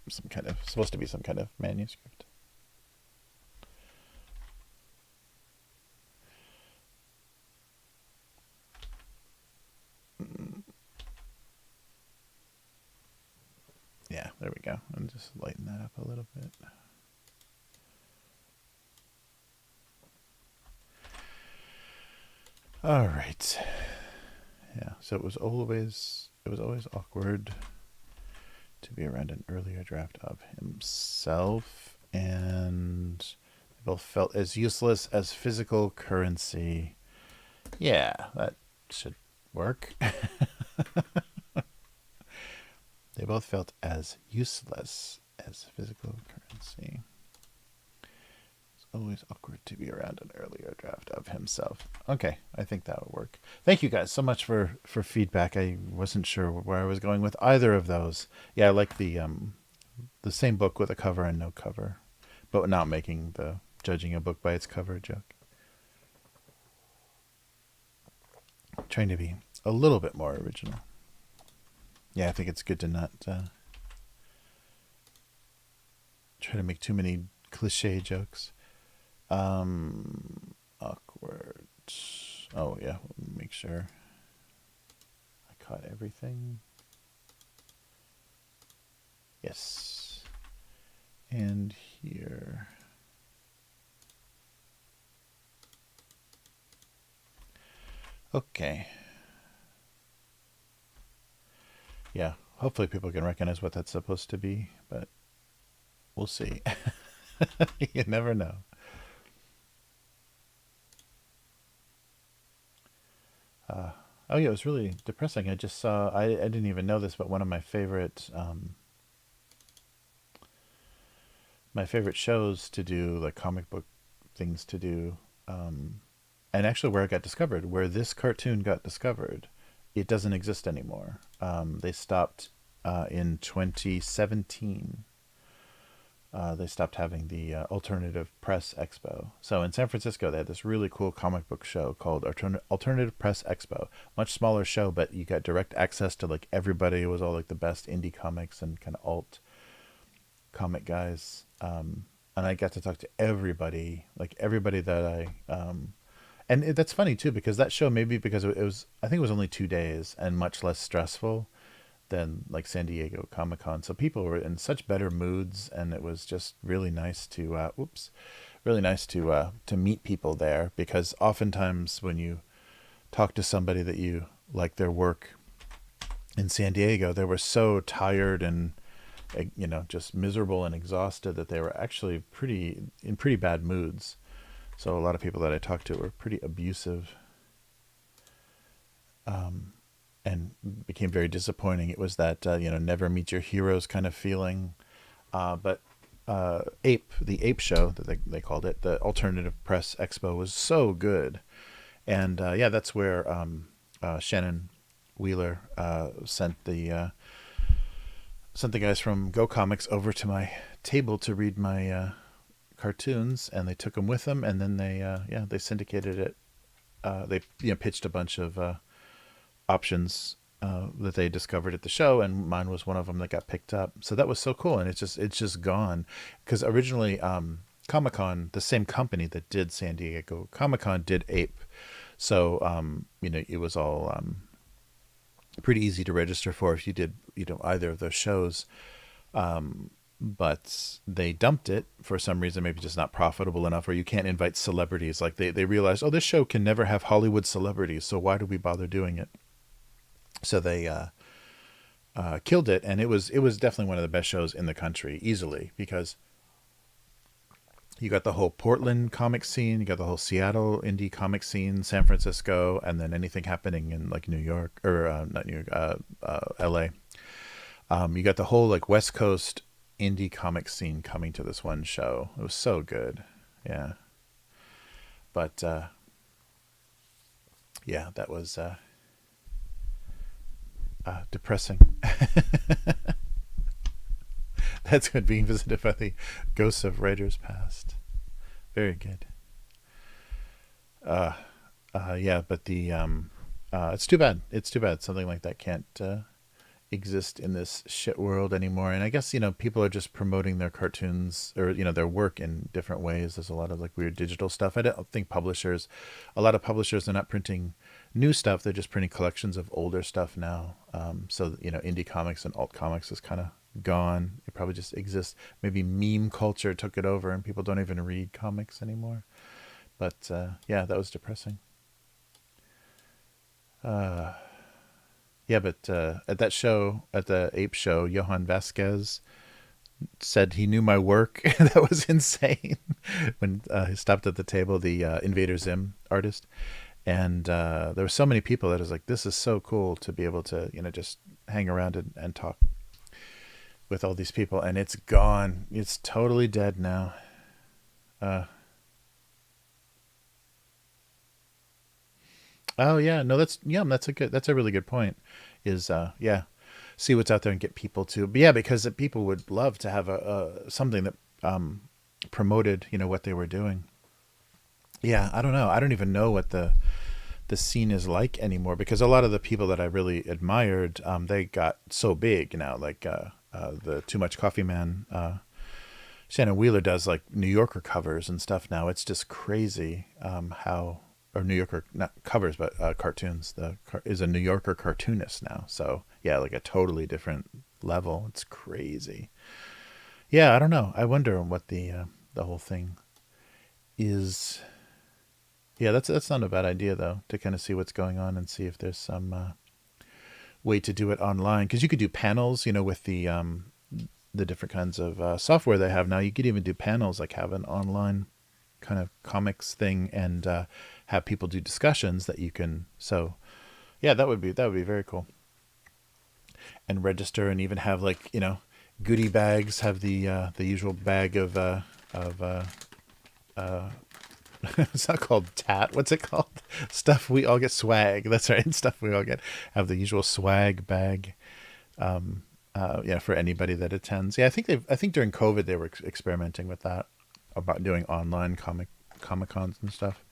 some kind of supposed to be some kind of manuscript. Yeah, there we go. And just lighten that up a little bit. All right. Yeah, so it was always awkward to be around an earlier draft of himself, and they both felt as useless as physical currency. Yeah, that should work. They both felt as useless as physical currency. It's always awkward to be around an earlier draft of himself. Okay, I think that would work. Thank you guys so much for feedback. I wasn't sure where I was going with either of those. Yeah, I like the same book with a cover and no cover, but not making the judging a book by its cover joke. Trying to be a little bit more original. Yeah, I think it's good to not try to make too many cliche jokes. Awkward. Oh, yeah, make sure I caught everything. Yes. And here. Okay. Yeah, hopefully people can recognize what that's supposed to be, but we'll see. You never know. Oh yeah, it was really depressing. I just saw, I didn't even know this, but one of my favorite shows to do, like comic book things to do, and actually where it got discovered, where this cartoon got discovered, it doesn't exist anymore. They stopped in 2017. They stopped having the Alternative Press Expo. So in San Francisco, they had this really cool comic book show called Alternative Press Expo. Much smaller show, but you got direct access to like everybody. It was all like the best indie comics and kind of alt comic guys. And I got to talk to everybody, like everybody that and that's funny too, because that show, maybe because it was, I think it was only 2 days and much less stressful than like San Diego Comic-Con. So people were in such better moods, and it was just really nice to, really nice to meet people there, because oftentimes when you talk to somebody that you like their work in San Diego, they were so tired and, just miserable and exhausted that they were actually in pretty bad moods. So a lot of people that I talked to were pretty abusive, and became very disappointing. It was that, never meet your heroes kind of feeling. But the Ape show that they called it, the Alternative Press Expo, was so good. And yeah, that's where Shannon Wheeler sent the guys from Go Comics over to my table to read my cartoons, and they took them with them, and then they syndicated it. They pitched a bunch of options that they discovered at the show, and mine was one of them that got picked up. So that was so cool, and it's just gone, because originally Comic-Con, the same company that did San Diego Comic-Con, did Ape. So it was all pretty easy to register for if you did either of those shows. But they dumped it for some reason, maybe just not profitable enough, or you can't invite celebrities. Like they realized, oh, this show can never have Hollywood celebrities, so why do we bother doing it? So they killed it, and it was definitely one of the best shows in the country, easily, because you got the whole Portland comic scene, you got the whole Seattle indie comic scene, San Francisco, and then anything happening in like New York, or not New York, LA. You got the whole like West Coast indie comic scene coming to this one show. It was so good. Yeah. But yeah, that was depressing. That's good, being visited by the ghosts of writers past. Very good. Yeah, but the it's too bad. It's too bad something like that can't exist in this shit world anymore. And I guess, people are just promoting their cartoons or, their work in different ways. There's a lot of like weird digital stuff. I don't think a lot of publishers are not printing new stuff. They're just printing collections of older stuff now. So, indie comics and alt comics is kind of gone. It probably just exists. Maybe meme culture took it over and people don't even read comics anymore. But yeah, that was depressing. Yeah, but at that show, at the Ape show, Johan Vasquez said he knew my work. That was insane. When he stopped at the table, the Invader Zim artist, and there were so many people that was like, this is so cool to be able to, just hang around and talk with all these people. And it's gone. It's totally dead now. Oh yeah, no, that's a really good point. Is yeah, see what's out there and get people to, but yeah, because people would love to have a something that promoted, what they were doing. Yeah, I don't know. I don't even know what the scene is like anymore, because a lot of the people that I really admired, they got so big now. Like the Too Much Coffee Man, Shannon Wheeler does like New Yorker covers and stuff now. It's just crazy how, or New Yorker, not covers, but cartoons. Is a New Yorker cartoonist now. So yeah, like a totally different level. It's crazy. Yeah, I don't know. I wonder what the whole thing is. Yeah, that's not a bad idea though, to kind of see what's going on and see if there's some way to do it online. Because you could do panels, with the different kinds of software they have now. You could even do panels, like have an online kind of comics thing, and have people do discussions that you can. So yeah, that would be very cool. And register, and even have like, goodie bags. Have the usual bag of it's not called tat. What's it called? Stuff we all get, swag. That's right. Stuff we all get. Have the usual swag bag. Yeah, for anybody that attends. Yeah, I think during COVID they were experimenting with that, about doing online comic cons and stuff,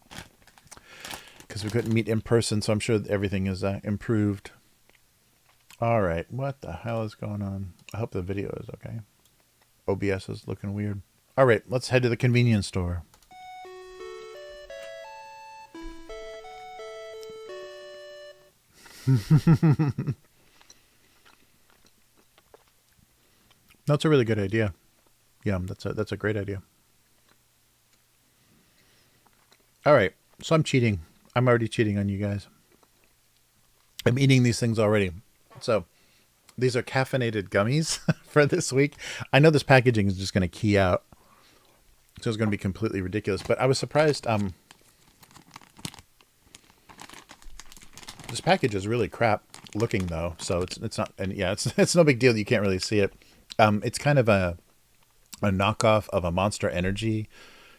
because we couldn't meet in person. So I'm sure everything is improved. All right, what the hell is going on? I hope the video is okay. OBS is looking weird. All right, let's head to the convenience store. That's a really good idea. Yeah, that's a great idea. All right, so I'm cheating. I'm already cheating on you guys. I'm eating these things already. So these are caffeinated gummies for this week. I know this packaging is just going to key out, so it's going to be completely ridiculous. But I was surprised. This package is really crap looking though, so it's not. And yeah, it's no big deal. You can't really see it. It's kind of a knockoff of a Monster Energy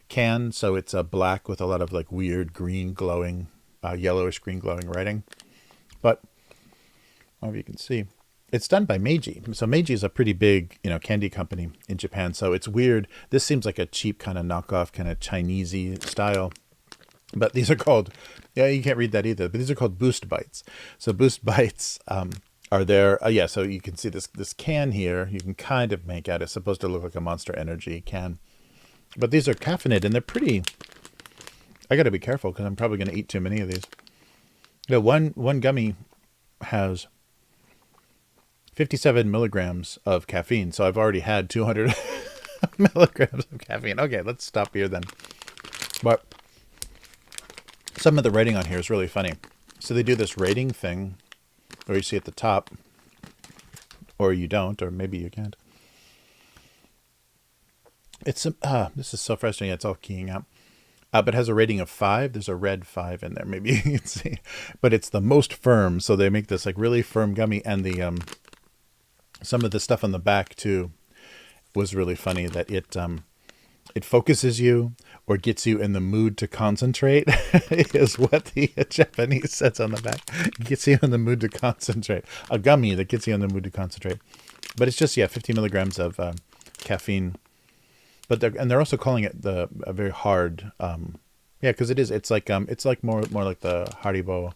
can. So it's a black with a lot of like weird green glowing, yellowish green glowing writing. But I don't know if you can see, it's done by Meiji. So Meiji is a pretty big, candy company in Japan. So it's weird. This seems like a cheap kind of knockoff, kind of Chinesey style. But these are called, yeah, you can't read that either, but these are called Boost Bites. So Boost Bites are there. Yeah, so you can see this can here. You can kind of make out, it's supposed to look like a Monster Energy can. But these are caffeinated, and they're pretty, I got to be careful because I'm probably going to eat too many of these. One gummy has 57 milligrams of caffeine. So I've already had 200 milligrams of caffeine. Okay, let's stop here then. But some of the writing on here is really funny. So they do this rating thing where you see at the top, or you don't, or maybe you can't. It's this is so frustrating. It's all keying out. But it has a rating of 5. There's a red 5 in there. Maybe you can see, but it's the most firm. So they make this like really firm gummy, and the some of the stuff on the back too was really funny. That it focuses you or gets you in the mood to concentrate is what the Japanese says on the back. Gets you in the mood to concentrate. A gummy that gets you in the mood to concentrate. But it's just, 50 milligrams of caffeine. But they're also calling it a very hard, because it is. It's like more like the Haribo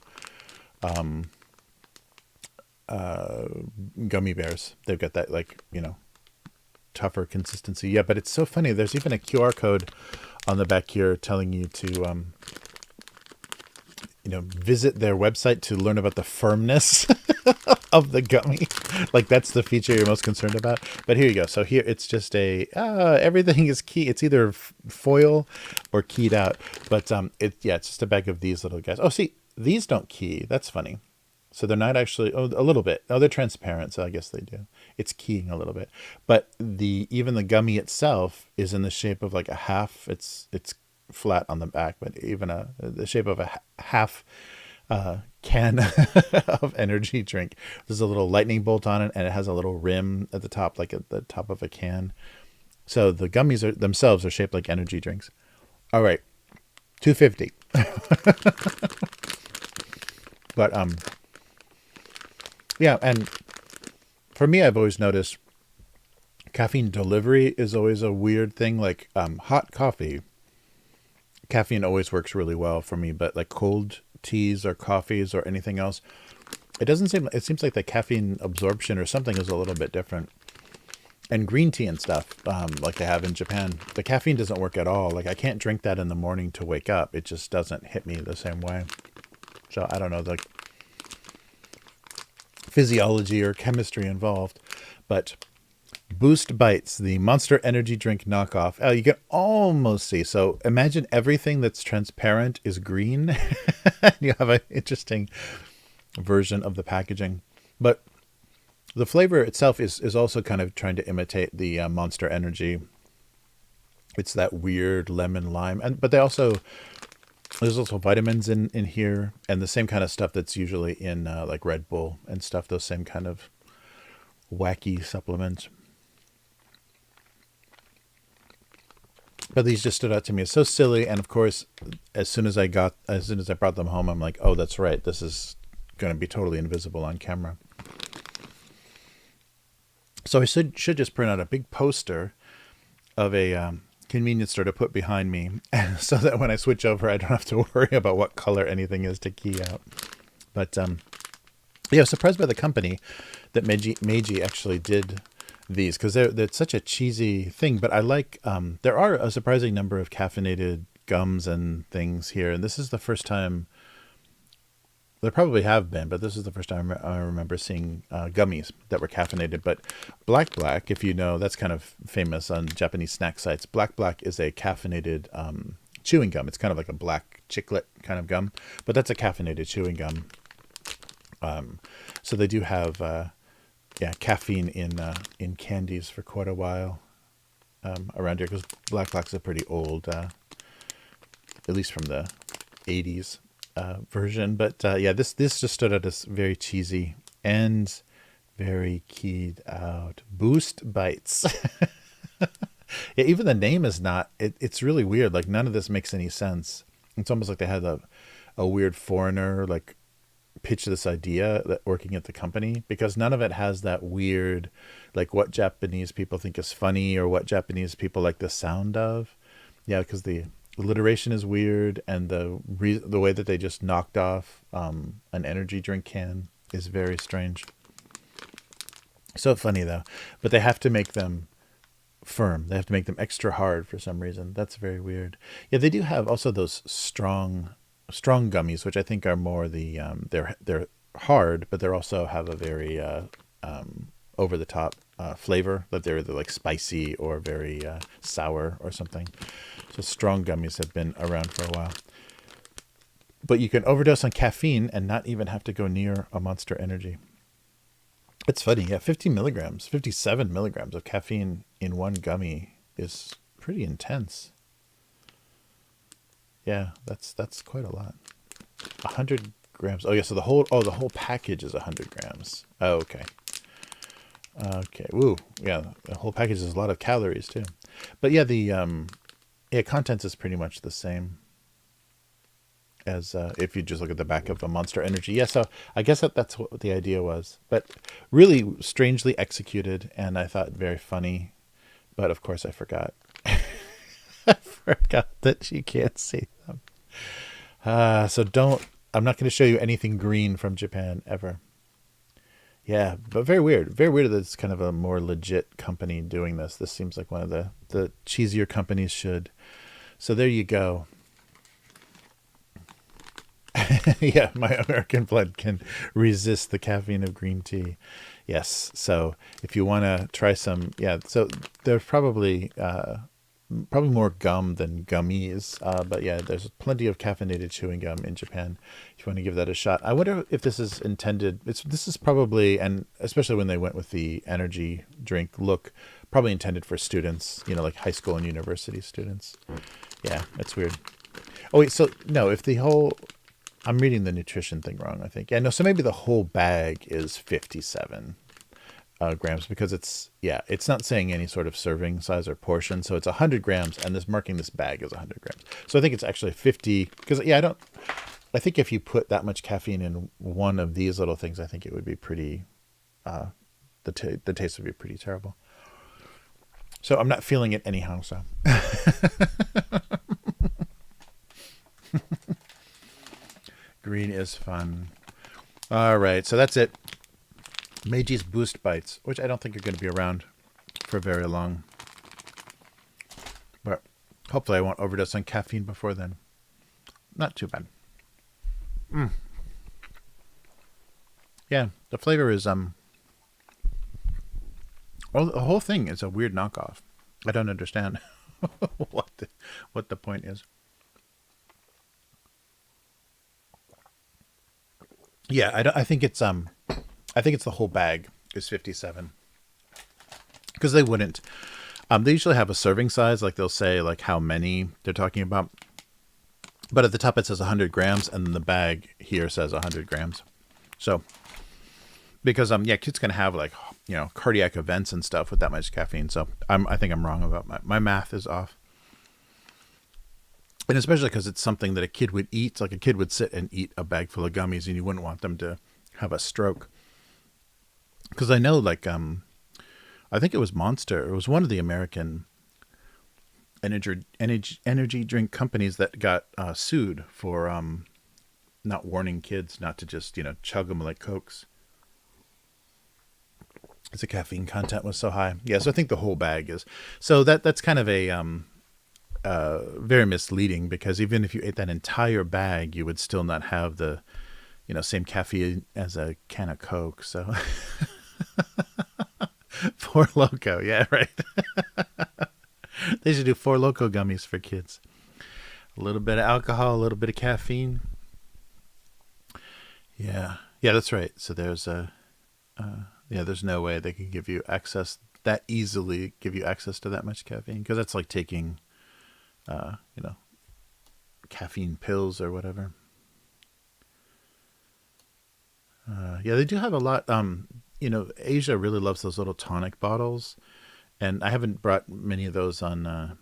gummy bears. They've got that tougher consistency. Yeah, but it's so funny. There's even a QR code on the back here telling you to visit their website to learn about the firmness of the gummy. Like that's the feature you're most concerned about. But here you go. So here it's just everything is key. It's either foil or keyed out. But it's just a bag of these little guys. Oh, see, these don't key. That's funny. So they're not actually, a little bit. Oh, they're transparent, so I guess they do. It's keying a little bit. But even the gummy itself is in the shape of like a half. It's flat on the back, but even the shape of a half can of energy drink. There's a little lightning bolt on it, and it has a little rim at the top, like at the top of a can. So the gummies themselves are shaped like energy drinks. All right, $2.50. But and for me, I've always noticed caffeine delivery is always a weird thing. Like hot coffee, caffeine always works really well for me, but like cold teas or coffees or anything else, it seems like the caffeine absorption or something is a little bit different. And green tea and stuff, like they have in Japan, the caffeine doesn't work at all. Like I can't drink that in the morning to wake up. It just doesn't hit me the same way. So I don't know, like physiology or chemistry involved. But Boost Bites, the Monster Energy drink knockoff. Oh, you can almost see. So imagine everything that's transparent is green. You have an interesting version of the packaging. But the flavor itself is also kind of trying to imitate the Monster Energy. It's that weird lemon lime. But there's also vitamins in here, and the same kind of stuff that's usually in like Red Bull and stuff, those same kind of wacky supplements. But these just stood out to me. It's so silly, and of course, as soon as I brought them home, I'm like, oh, that's right. This is going to be totally invisible on camera. So I should just print out a big poster of a convenience store to put behind me, and so that when I switch over, I don't have to worry about what color anything is to key out. But surprised by the company that Meiji actually did these, because they're such a cheesy thing. But I like there are a surprising number of caffeinated gums and things here, and this is the first time. There probably have been, but this is the first time I remember seeing gummies that were caffeinated. But Black, if you know, that's kind of famous on Japanese snack sites. Black is a caffeinated chewing gum. It's kind of like a black chiclet kind of gum, but that's a caffeinated chewing gum. So they do have caffeine in candies for quite a while around here, because Black's a pretty old, at least from the 80s. Version, but this just stood out as very cheesy and very keyed out. Boost Bites. Yeah, even the name is not. It's really weird. Like none of this makes any sense. It's almost like they had a weird foreigner like pitch this idea that working at the company, because none of it has that weird, like what Japanese people think is funny or what Japanese people like the sound of. Yeah, because the alliteration is weird, and the way that they just knocked off an energy drink can is very strange. So funny though, but they have to make them firm. They have to make them extra hard for some reason. That's very weird. Yeah, they do have also those strong gummies, which I think are more the they're hard, but they also have a very over the top flavor, that they're either like spicy or very sour or something. So strong gummies have been around for a while. But you can overdose on caffeine and not even have to go near a Monster Energy. It's funny, 57 milligrams of caffeine in one gummy is pretty intense. Yeah, that's quite a lot. 100 grams. Oh yeah, so the whole package is 100 grams. Oh, okay. Okay. Woo. Yeah, the whole package is a lot of calories too. But yeah, the Yeah, contents is pretty much the same as if you just look at the back of a Monster Energy. Yeah, so I guess that's what the idea was. But really strangely executed, and I thought very funny. But of course I forgot. I forgot that you can't see them. So I'm not going to show you anything green from Japan ever. Yeah, but very weird. Very weird that it's kind of a more legit company doing this. This seems like one of the cheesier companies should. So there you go. Yeah, my American blood can resist the caffeine of green tea. Yes. So if you want to try some, yeah. So there's probably more gum than gummies. But yeah, there's plenty of caffeinated chewing gum in Japan. If you want to give that a shot, I wonder if this is intended. This is probably, and especially when they went with the energy drink look, probably intended for students. Like high school and university students. Yeah, that's weird. Oh wait, so no, if the whole I'm reading the nutrition thing wrong, I think. Yeah, no, so maybe the whole bag is 57 grams because it's not saying any sort of serving size or portion. So it's 100 grams and marking this bag is 100 grams. So I think it's actually 50 because, I think if you put that much caffeine in one of these little things, I think it would be pretty, the taste would be pretty terrible. So I'm not feeling it anyhow, so. Green is fun. All right, so that's it. Meiji's Boost Bites, which I don't think are going to be around for very long. But hopefully I won't overdose on caffeine before then. Not too bad. Yeah, the flavor is the whole thing is a weird knockoff. I don't understand what the point is. Yeah, I think it's the whole bag is 57. Because they wouldn't. They usually have a serving size, like they'll say like how many they're talking about. But at the top it says 100 grams, and then the bag here says 100 grams. So, because kids can have like cardiac events and stuff with that much caffeine. So I think I'm wrong about my math is off. And especially because it's something that a kid would eat. Like a kid would sit and eat a bag full of gummies, and you wouldn't want them to have a stroke. Because I know, like, I think it was Monster. It was one of the American energy drink companies that got sued for not warning kids not to just chug them like Cokes. Because the caffeine content was so high. Yeah, so I think the whole bag is. So that's kind of a very misleading, because even if you ate that entire bag, you would still not have the same caffeine as a can of Coke. So Four Loko, yeah, right. They should do Four Loko gummies for kids. A little bit of alcohol, a little bit of caffeine. Yeah, that's right. So there's there's no way they can give you access that easily, give you access to that much caffeine, because that's like taking caffeine pills or whatever. They do have a lot. Asia really loves those little tonic bottles, and I haven't brought many of those on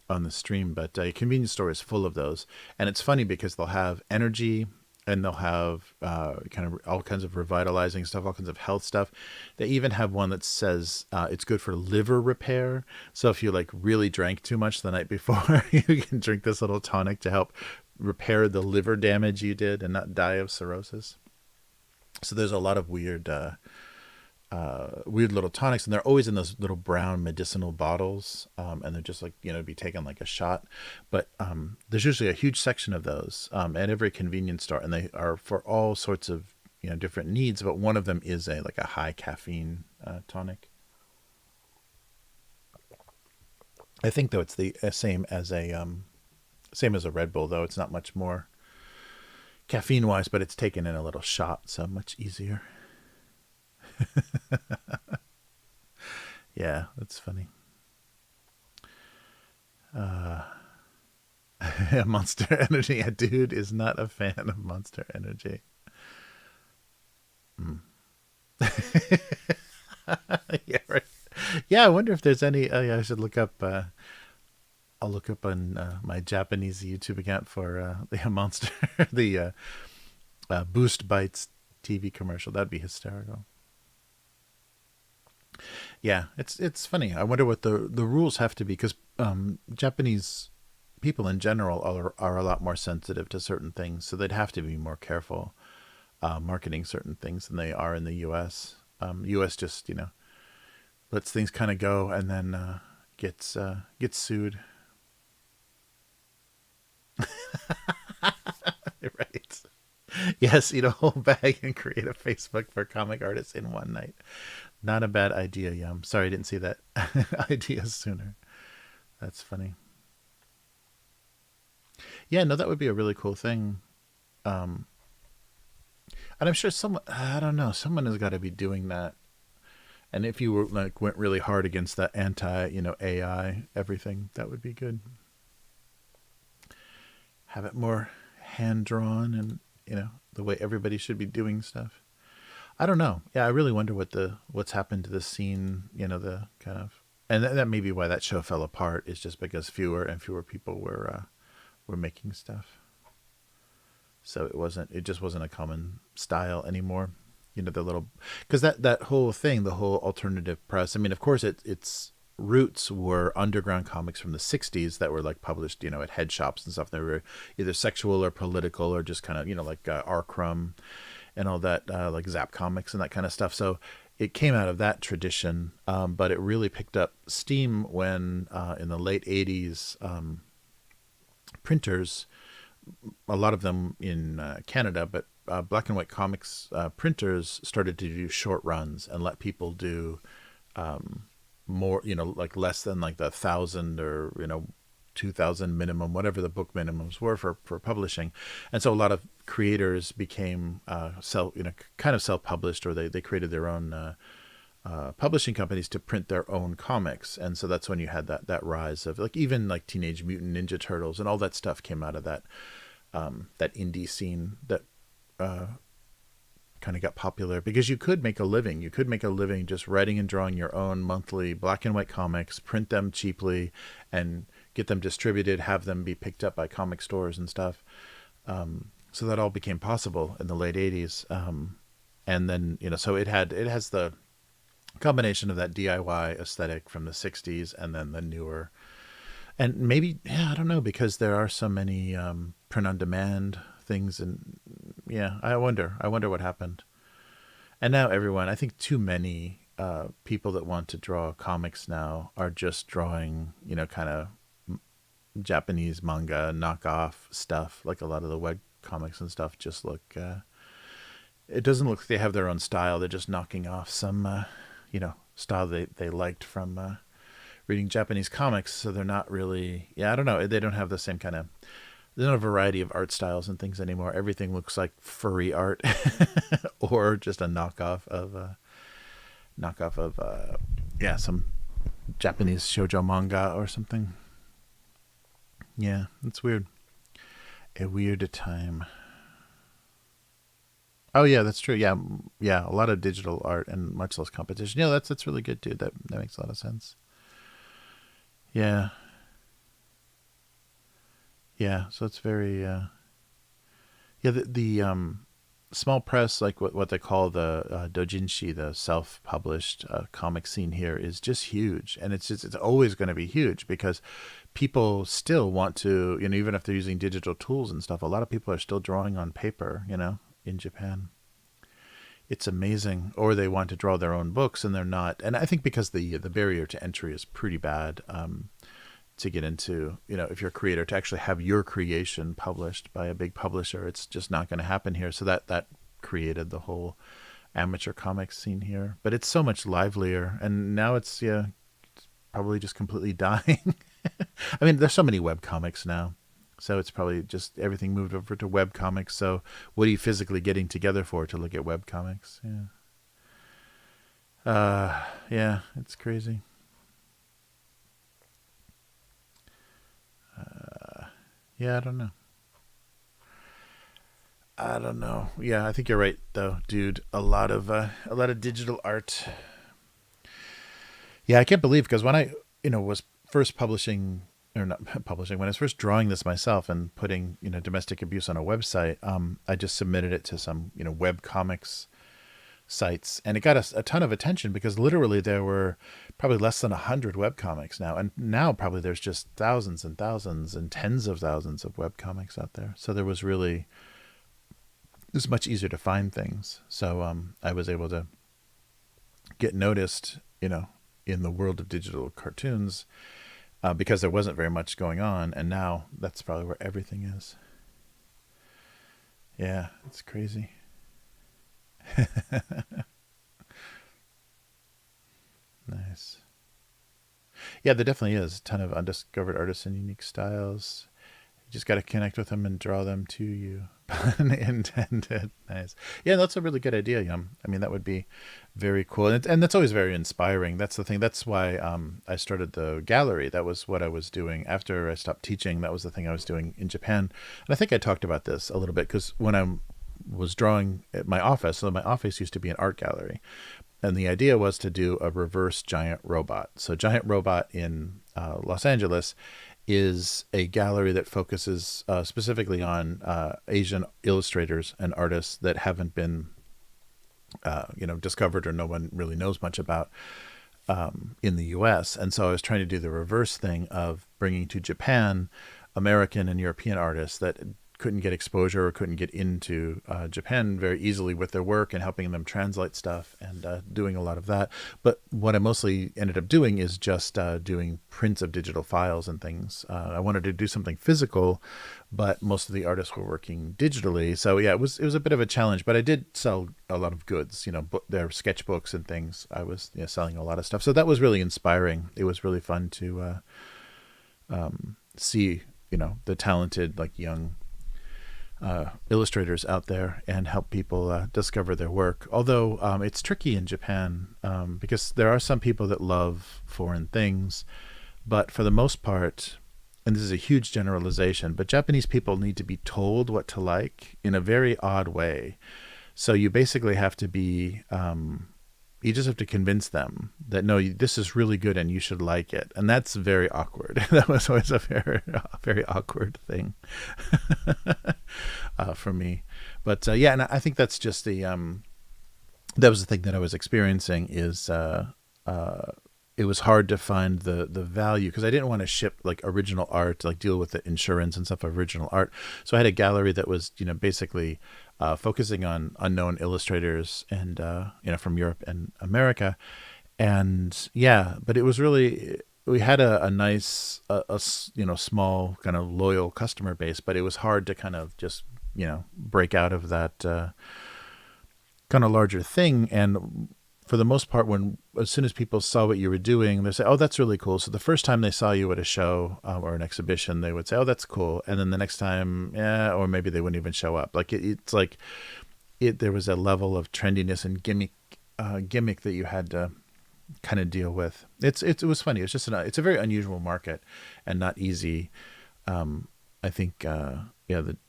the stream, but a convenience store is full of those. And it's funny because they'll have energy, and they'll have kind of all kinds of revitalizing stuff, all kinds of health stuff. They even have one that says it's good for liver repair. So if you like really drank too much the night before, you can drink this little tonic to help repair the liver damage you did and not die of cirrhosis. So there's a lot of weird little tonics, and they're always in those little brown medicinal bottles, and they're just like be taken like a shot. But there's usually a huge section of those at every convenience store, and they are for all sorts of different needs. But one of them is a high caffeine tonic. I think though it's the same as a Red Bull, though it's not much more caffeine wise, but it's taken in a little shot, so much easier. Yeah, that's funny. Monster Energy. A dude is not a fan of Monster Energy. Yeah, right. Yeah, I wonder if there's any. I should look up. I'll look up on my Japanese YouTube account for the monster, the Boost Bites TV commercial. That'd be hysterical. Yeah, it's funny. I wonder what the rules have to be, because Japanese people in general are a lot more sensitive to certain things, so they'd have to be more careful marketing certain things than they are in the U.S. U.S. just lets things kind of go, and then gets sued. Right. Yes, eat a whole bag and create a Facebook for comic artists in one night. Not a bad idea, Yum. Sorry I didn't see that idea sooner. That's funny. Yeah, no, that would be a really cool thing. Um, and I'm sure someone, I don't know, someone has got to be doing that. And if you were like went really hard against that anti, AI everything, that would be good. Have it more hand drawn, and the way everybody should be doing stuff. I don't know. Yeah, I really wonder what's happened to the scene. The kind of, and that may be why that show fell apart. Is just because fewer and fewer people were making stuff. So it just wasn't a common style anymore. The little, because that whole thing, the whole alternative press. I mean, of course, its roots were underground comics from the '60s that were like published, at head shops and stuff. They were either sexual or political, or just kind of, like R. Crumb and all that, like Zap Comics and that kind of stuff. So it came out of that tradition, but it really picked up steam when in the late '80s, printers, a lot of them in Canada, but black and white comics printers started to do short runs and let people do more, like less than like the 1,000 or 2,000 minimum, whatever the book minimums were for publishing. And so a lot of creators became kind of self-published, or they created their own publishing companies to print their own comics. And so that's when you had that rise of like even like Teenage Mutant Ninja Turtles and all that stuff came out of that indie scene that kind of got popular, because you could make a living. You could make a living just writing and drawing your own monthly black and white comics, print them cheaply, and get them distributed, have them be picked up by comic stores and stuff. So that all became possible in the late '80s. And then, so it has the combination of that DIY aesthetic from the '60s, and then the newer, and maybe, yeah, I don't know, because there are so many print on demand things, and yeah, I wonder what happened. And now everyone, I think too many people that want to draw comics now are just drawing, kind of Japanese manga knockoff stuff. Like a lot of the web comics and stuff just look, it doesn't look like they have their own style. They're just knocking off some, style they liked from reading Japanese comics. So they're not really, yeah, I don't know. They don't have the same kind of, there's not a variety of art styles and things anymore. Everything looks like furry art or just a knockoff of some Japanese shoujo manga or something. Yeah, it's weird. A weird time. Oh yeah, that's true. Yeah, yeah, a lot of digital art and much less competition. Yeah, that's really good, dude. That makes a lot of sense. Yeah, yeah. So it's very yeah. The small press, like what they call the dojinshi, the self-published comic scene here, is just huge, and it's always going to be huge, because people still want to, even if they're using digital tools and stuff, a lot of people are still drawing on paper, in Japan. It's amazing. Or they want to draw their own books and they're not. And I think because the barrier to entry is pretty bad, to get into, if you're a creator, to actually have your creation published by a big publisher, it's just not going to happen here. So that created the whole amateur comics scene here. But it's so much livelier. And now it's probably just completely dying. I mean, there's so many web comics now. So it's probably just everything moved over to web comics. So what are you physically getting together for to look at web comics? Yeah. Yeah, it's crazy. Yeah, I don't know. I don't know. Yeah, I think you're right though, dude. A lot of digital art. Yeah, I can't believe, because when I, was first publishing or not publishing, when I was first drawing this myself and putting, domestic abuse on a website, I just submitted it to some, web comics sites, and it got a ton of attention because literally there were probably less than 100 webcomics now, and now probably there's just thousands and thousands and tens of thousands of webcomics out there. So it was much easier to find things. So I was able to get noticed, in the world of digital cartoons, because there wasn't very much going on, and now that's probably where everything is. Yeah, it's crazy. Nice. Yeah, there definitely is a ton of undiscovered artists and unique styles. You just got to connect with them and draw them to you. Pun intended. Nice. Yeah, that's a really good idea, Yum. I mean, that would be very cool. And that's always very inspiring. That's the thing. That's why I started the gallery. That was what I was doing after I stopped teaching. That was the thing I was doing in Japan. And I think I talked about this a little bit because when I was drawing at my office, so my office used to be an art gallery. And the idea was to do a reverse Giant Robot. So Giant Robot in Los Angeles is a gallery that focuses specifically on Asian illustrators and artists that haven't been, discovered or no one really knows much about in the U.S. And so I was trying to do the reverse thing of bringing to Japan American and European artists that couldn't get exposure or couldn't get into Japan very easily with their work, and helping them translate stuff and doing a lot of that. But what I mostly ended up doing is just doing prints of digital files and things. I wanted to do something physical, but most of the artists were working digitally. So yeah, it was a bit of a challenge, but I did sell a lot of goods, their sketchbooks and things. I was selling a lot of stuff. So that was really inspiring. It was really fun to see, the talented, like, young illustrators out there and help people discover their work. Although it's tricky in Japan because there are some people that love foreign things, but for the most part, and this is a huge generalization, but Japanese people need to be told what to like in a very odd way. So you basically have to be you just have to convince them that, no, this is really good and you should like it. And that's very awkward. That was always a very awkward thing for me. But yeah, and I think that's just that was the thing that I was experiencing is it was hard to find the value because I didn't want to ship like original art, like deal with the insurance and stuff of original art. So I had a gallery that was, basically focusing on unknown illustrators and, from Europe and America. And yeah, but it was really, we had a nice, small kind of loyal customer base, but it was hard to kind of just, break out of that kind of larger thing. And for the most part, as soon as people saw what you were doing, they say, "Oh, that's really cool." So the first time they saw you at a show or an exhibition, they would say, "Oh, that's cool," and then the next time, yeah, or maybe they wouldn't even show up. Like it's like there was a level of trendiness and gimmick that you had to kind of deal with. It was funny. It's just it's a very unusual market and not easy. I think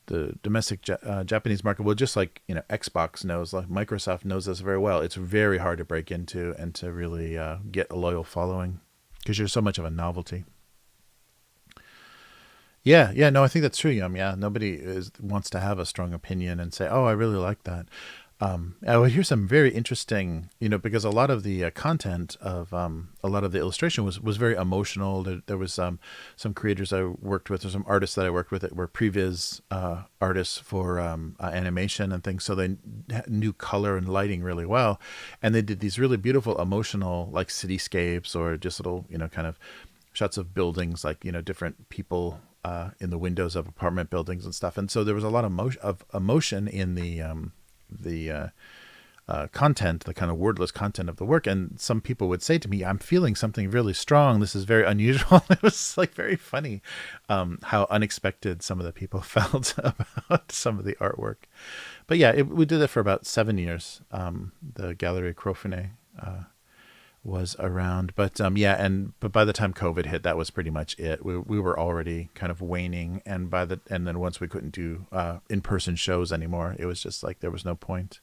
the domestic Japanese market, well, just like Xbox knows, like Microsoft knows this very well. It's very hard to break into and to really get a loyal following because you're so much of a novelty. Yeah, no, I think that's true, Yum. Yeah, nobody wants to have a strong opinion and say, "Oh, I really like that." I would hear some very interesting, because a lot of the content of a lot of the illustration was very emotional. There was some creators I worked with, or some artists that I worked with that were previs artists for animation and things, so they knew color and lighting really well, and they did these really beautiful emotional, like cityscapes or just little, kind of shots of buildings, like different people in the windows of apartment buildings and stuff. And so there was a lot of emotion in the content, the kind of wordless content of the work. And some people would say to me, "I'm feeling something really strong. This is very unusual." It was like very funny how unexpected some of the people felt about some of the artwork. But yeah, we did it for about 7 years. The Gallery Crofune was around, but but by the time COVID hit, that was pretty much it. We were already kind of waning, and then once we couldn't do in-person shows anymore, it was just like there was no point.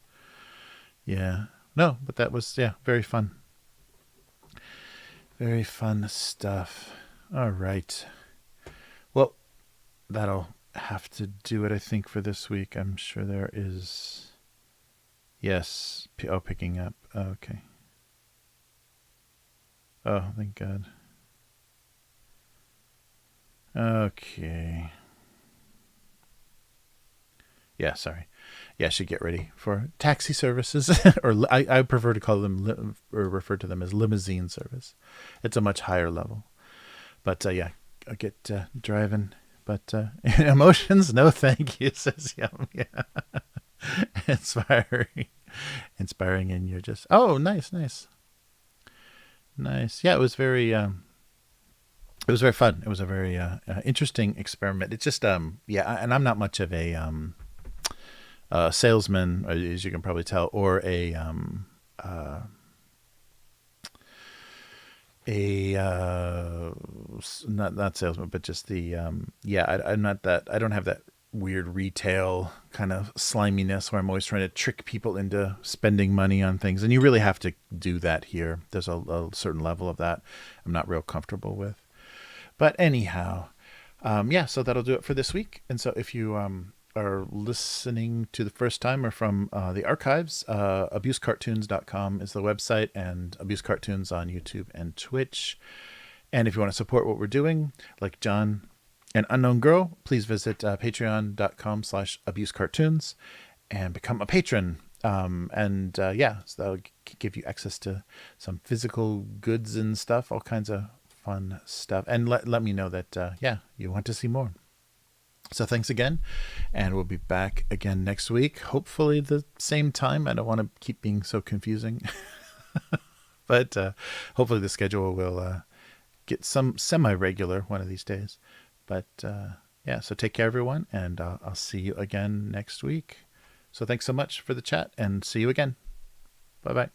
Yeah, no, but that was very fun stuff. All right. that'll have to do it, I think, for this week. I'm sure there is. Yes. Picking up. Okay. Oh, thank God. Okay. Yeah, sorry. Yeah, I should get ready for taxi services, or I prefer to call them or refer to them as limousine service. It's a much higher level. But yeah, I'll get driving. But emotions, no thank you, says Yum. Yeah. Inspiring, and you're just, oh, nice. Yeah, it was very fun. It was a very interesting experiment. It's just yeah, and I'm not much of a salesman, as you can probably tell, or a not salesman, but just the yeah. I'm not that. I don't have that weird retail kind of sliminess where I'm always trying to trick people into spending money on things, and you really have to do that here. There's a certain level of that I'm not real comfortable with. But anyhow, yeah, so that'll do it for this week. And so if you are listening to the first time or from the archives, abusecartoons.com is the website, and Abuse Cartoons on YouTube and Twitch. And if you want to support what we're doing, like John and Unknown Girl, please visit patreon.com/abusecartoons and become a patron. Yeah, so that'll give you access to some physical goods and stuff, all kinds of fun stuff. And let me know that, yeah, you want to see more. So thanks again, and we'll be back again next week, hopefully the same time. I don't want to keep being so confusing, but hopefully the schedule will get some semi-regular one of these days. But yeah, so take care, everyone, and I'll see you again next week. So thanks so much for the chat, and see you again. Bye-bye.